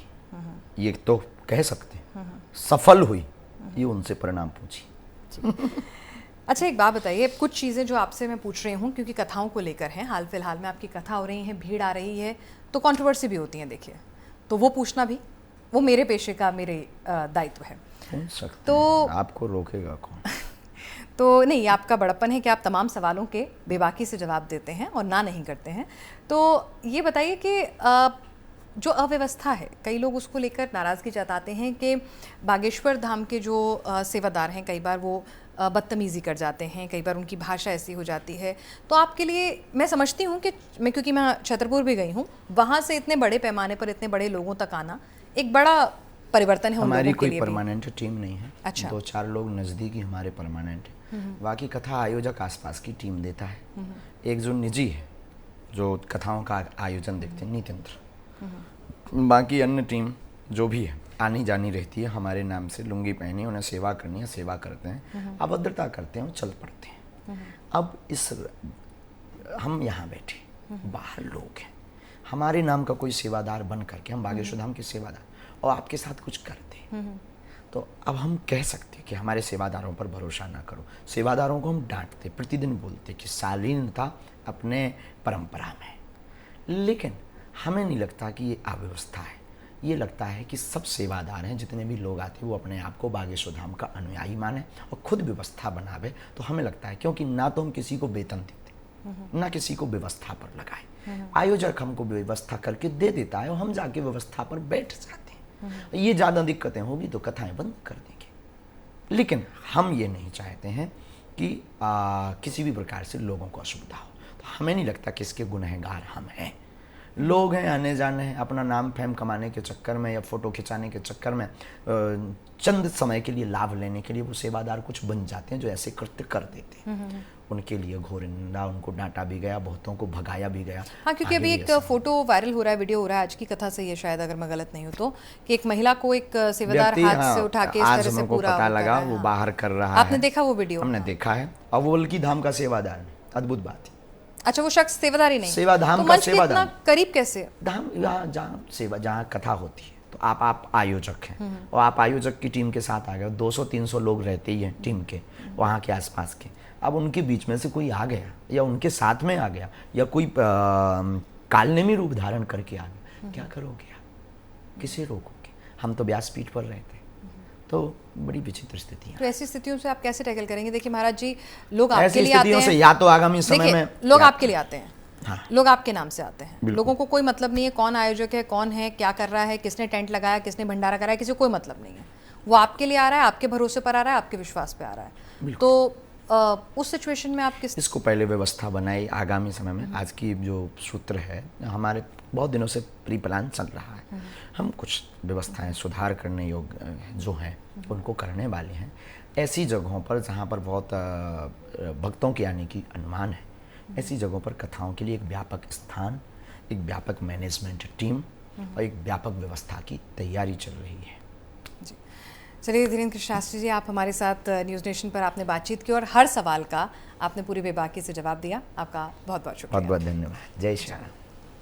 S2: ये तो कह सकते, सफल हुई, ये उनसे परिणाम पूछी।
S1: अच्छा, एक बात बताइए, कुछ चीज़ें जो आपसे मैं पूछ रही हूँ क्योंकि कथाओं को लेकर हैं, हाल फिलहाल में आपकी कथा हो रही है, भीड़ आ रही है, तो कंट्रोवर्सी भी होती है, देखिए, तो वो पूछना भी वो मेरे पेशे का, मेरे दायित्व है।
S2: तो आपको रोकेगा कौन?
S1: तो नहीं, आपका बड़प्पन है कि आप तमाम सवालों के बेबाकी से जवाब देते हैं और ना नहीं करते हैं। तो ये बताइए कि जो अव्यवस्था है, कई लोग उसको लेकर नाराज़गी जताते हैं कि बागेश्वर धाम के जो सेवादार हैं, कई बार वो बदतमीज़ी कर जाते हैं, कई बार उनकी भाषा ऐसी हो जाती है। तो आपके लिए मैं समझती हूँ कि क्योंकि मैं छतरपुर भी गई हूँ, वहाँ से इतने बड़े पैमाने पर इतने बड़े लोगों तक आना एक बड़ा परिवर्तन है।
S2: हमारी कोई परमानेंट टीम नहीं है।
S1: अच्छा।
S2: 2-4 लोग नज़दीकी हमारे परमानेंट है, बाकी कथा आयोजक आसपास की टीम देता है। एक जो निजी है जो कथाओं का आयोजन देखते हैं, नीतियंत्र, बाकी अन्य टीम जो भी है आनी जानी रहती है हमारे नाम से, लुंगी पहनी, उन्हें सेवा करनी है, सेवा करते हैं, अभद्रता करते हैं, चल पड़ते हैं। अब हम यहाँ बैठे, बाहर लोग हैं, हमारे नाम का कोई सेवादार बन करके हम बागेश्वर धाम के सेवादार और आपके साथ कुछ करते, तो अब हम कह सकते कि हमारे सेवादारों पर भरोसा ना करो। सेवादारों को हम डांटते, प्रतिदिन बोलते कि शालीनता अपने परंपरा में है, लेकिन हमें नहीं लगता कि ये अव्यवस्था है। ये लगता है कि सब सेवादार हैं, जितने भी लोग आते हैं वो अपने आप को बागेश्वर धाम का अनुयायी माने और खुद व्यवस्था बनावे। तो हमें लगता है, क्योंकि ना तो हम किसी को वेतन देते, ना किसी को व्यवस्था पर लगाए, आयोजक हमको व्यवस्था करके दे देता है और हम जाके व्यवस्था पर बैठ जाते हैं। ये ज़्यादा दिक्कतें होगी तो कथाएं बंद कर देंगे, लेकिन हम ये नहीं चाहते हैं कि किसी भी प्रकार से लोगों को असुविधा हो। तो हमें नहीं लगता कि इसके गुनहगार हम हैं। लोग हैं, आने जाने हैं, अपना नाम फेम कमाने के चक्कर में या फोटो खिंचाने के चक्कर में चंद समय के लिए लाभ लेने के लिए वो सेवादार कुछ बन जाते हैं जो ऐसे कृत्य कर देते हैं। उनके लिए घोर निंदा, उनको डांटा भी गया, बहुतों को भगाया भी गया।
S1: हाँ, क्योंकि अभी एक फोटो वायरल हो रहा है, वीडियो हो रहा है, आज की कथा से ये शायद, अगर मैं गलत नहीं हूँ तो, कि एक महिला को एक सेवादार हाथ से उठा के इस तरह से पूरा
S2: पता लगा वो बाहर कर रहा है।
S1: आपने देखा वो वीडियो?
S2: हमने देखा है। और वो बल्कि धाम का सेवादार, अद्भुत बात है।
S1: अच्छा, वो शख्स सेवादार ही नहीं,
S2: सेवाधाम
S1: तो
S2: का
S1: मंच के
S2: सेवादार।
S1: इतना करीब कैसे?
S2: धाम जहाँ कथा होती है तो आप आयोजक हैं और आप आयोजक की टीम के साथ आ गए, 200-300 लोग रहते ही हैं टीम के वहाँ के आसपास के। अब उनके बीच में से कोई आ गया या उनके साथ में आ गया या कोई कालनेमी रूप धारण करके आ गया, क्या करोगे आप? किसे रोकोगे? हम तो व्यासपीठ पर रहते, तो बड़ी विचित्र स्थिति है।
S1: तो ऐसी स्थितियों से आप कैसे टैकल करेंगे? देखिए महाराज जी, लोग
S2: ऐसी
S1: आपके लिए आते
S2: स्थितियों से
S1: हैं,
S2: या तो आगामी समय में
S1: लोग आपके लिए आते हैं,
S2: हाँ।
S1: लोग आपके नाम से आते हैं, लोगों को कोई मतलब नहीं है कौन आयोजक है, कौन है, क्या कर रहा है, किसने टेंट लगाया, किसने भंडारा कराया, किसी को कोई मतलब नहीं है। वो आपके लिए आ रहा है, आपके भरोसे पर आ रहा है, आपके विश्वास पे आ रहा है। तो उस सिचुएशन में आप किस
S2: इसको पहले व्यवस्था बनाई आगामी समय में। आज की जो सूत्र है, हमारे बहुत दिनों से प्री प्लान चल रहा है। हम कुछ व्यवस्थाएं सुधार करने योग्य जो हैं उनको करने वाले हैं। ऐसी जगहों पर जहाँ पर बहुत भक्तों के आने की अनुमान है, ऐसी जगहों पर कथाओं के लिए एक व्यापक स्थान, एक व्यापक मैनेजमेंट टीम और एक व्यापक व्यवस्था की तैयारी चल रही है।
S1: जी, चलिए धीरेन्द्र कृष्ण शास्त्री जी, आप हमारे साथ न्यूज़ नेशन पर आपने बातचीत की और हर सवाल का आपने पूरी बेबाकी से जवाब दिया। आपका बहुत बहुत शुक्रिया।
S2: बहुत बहुत धन्यवाद। जय श्री राम।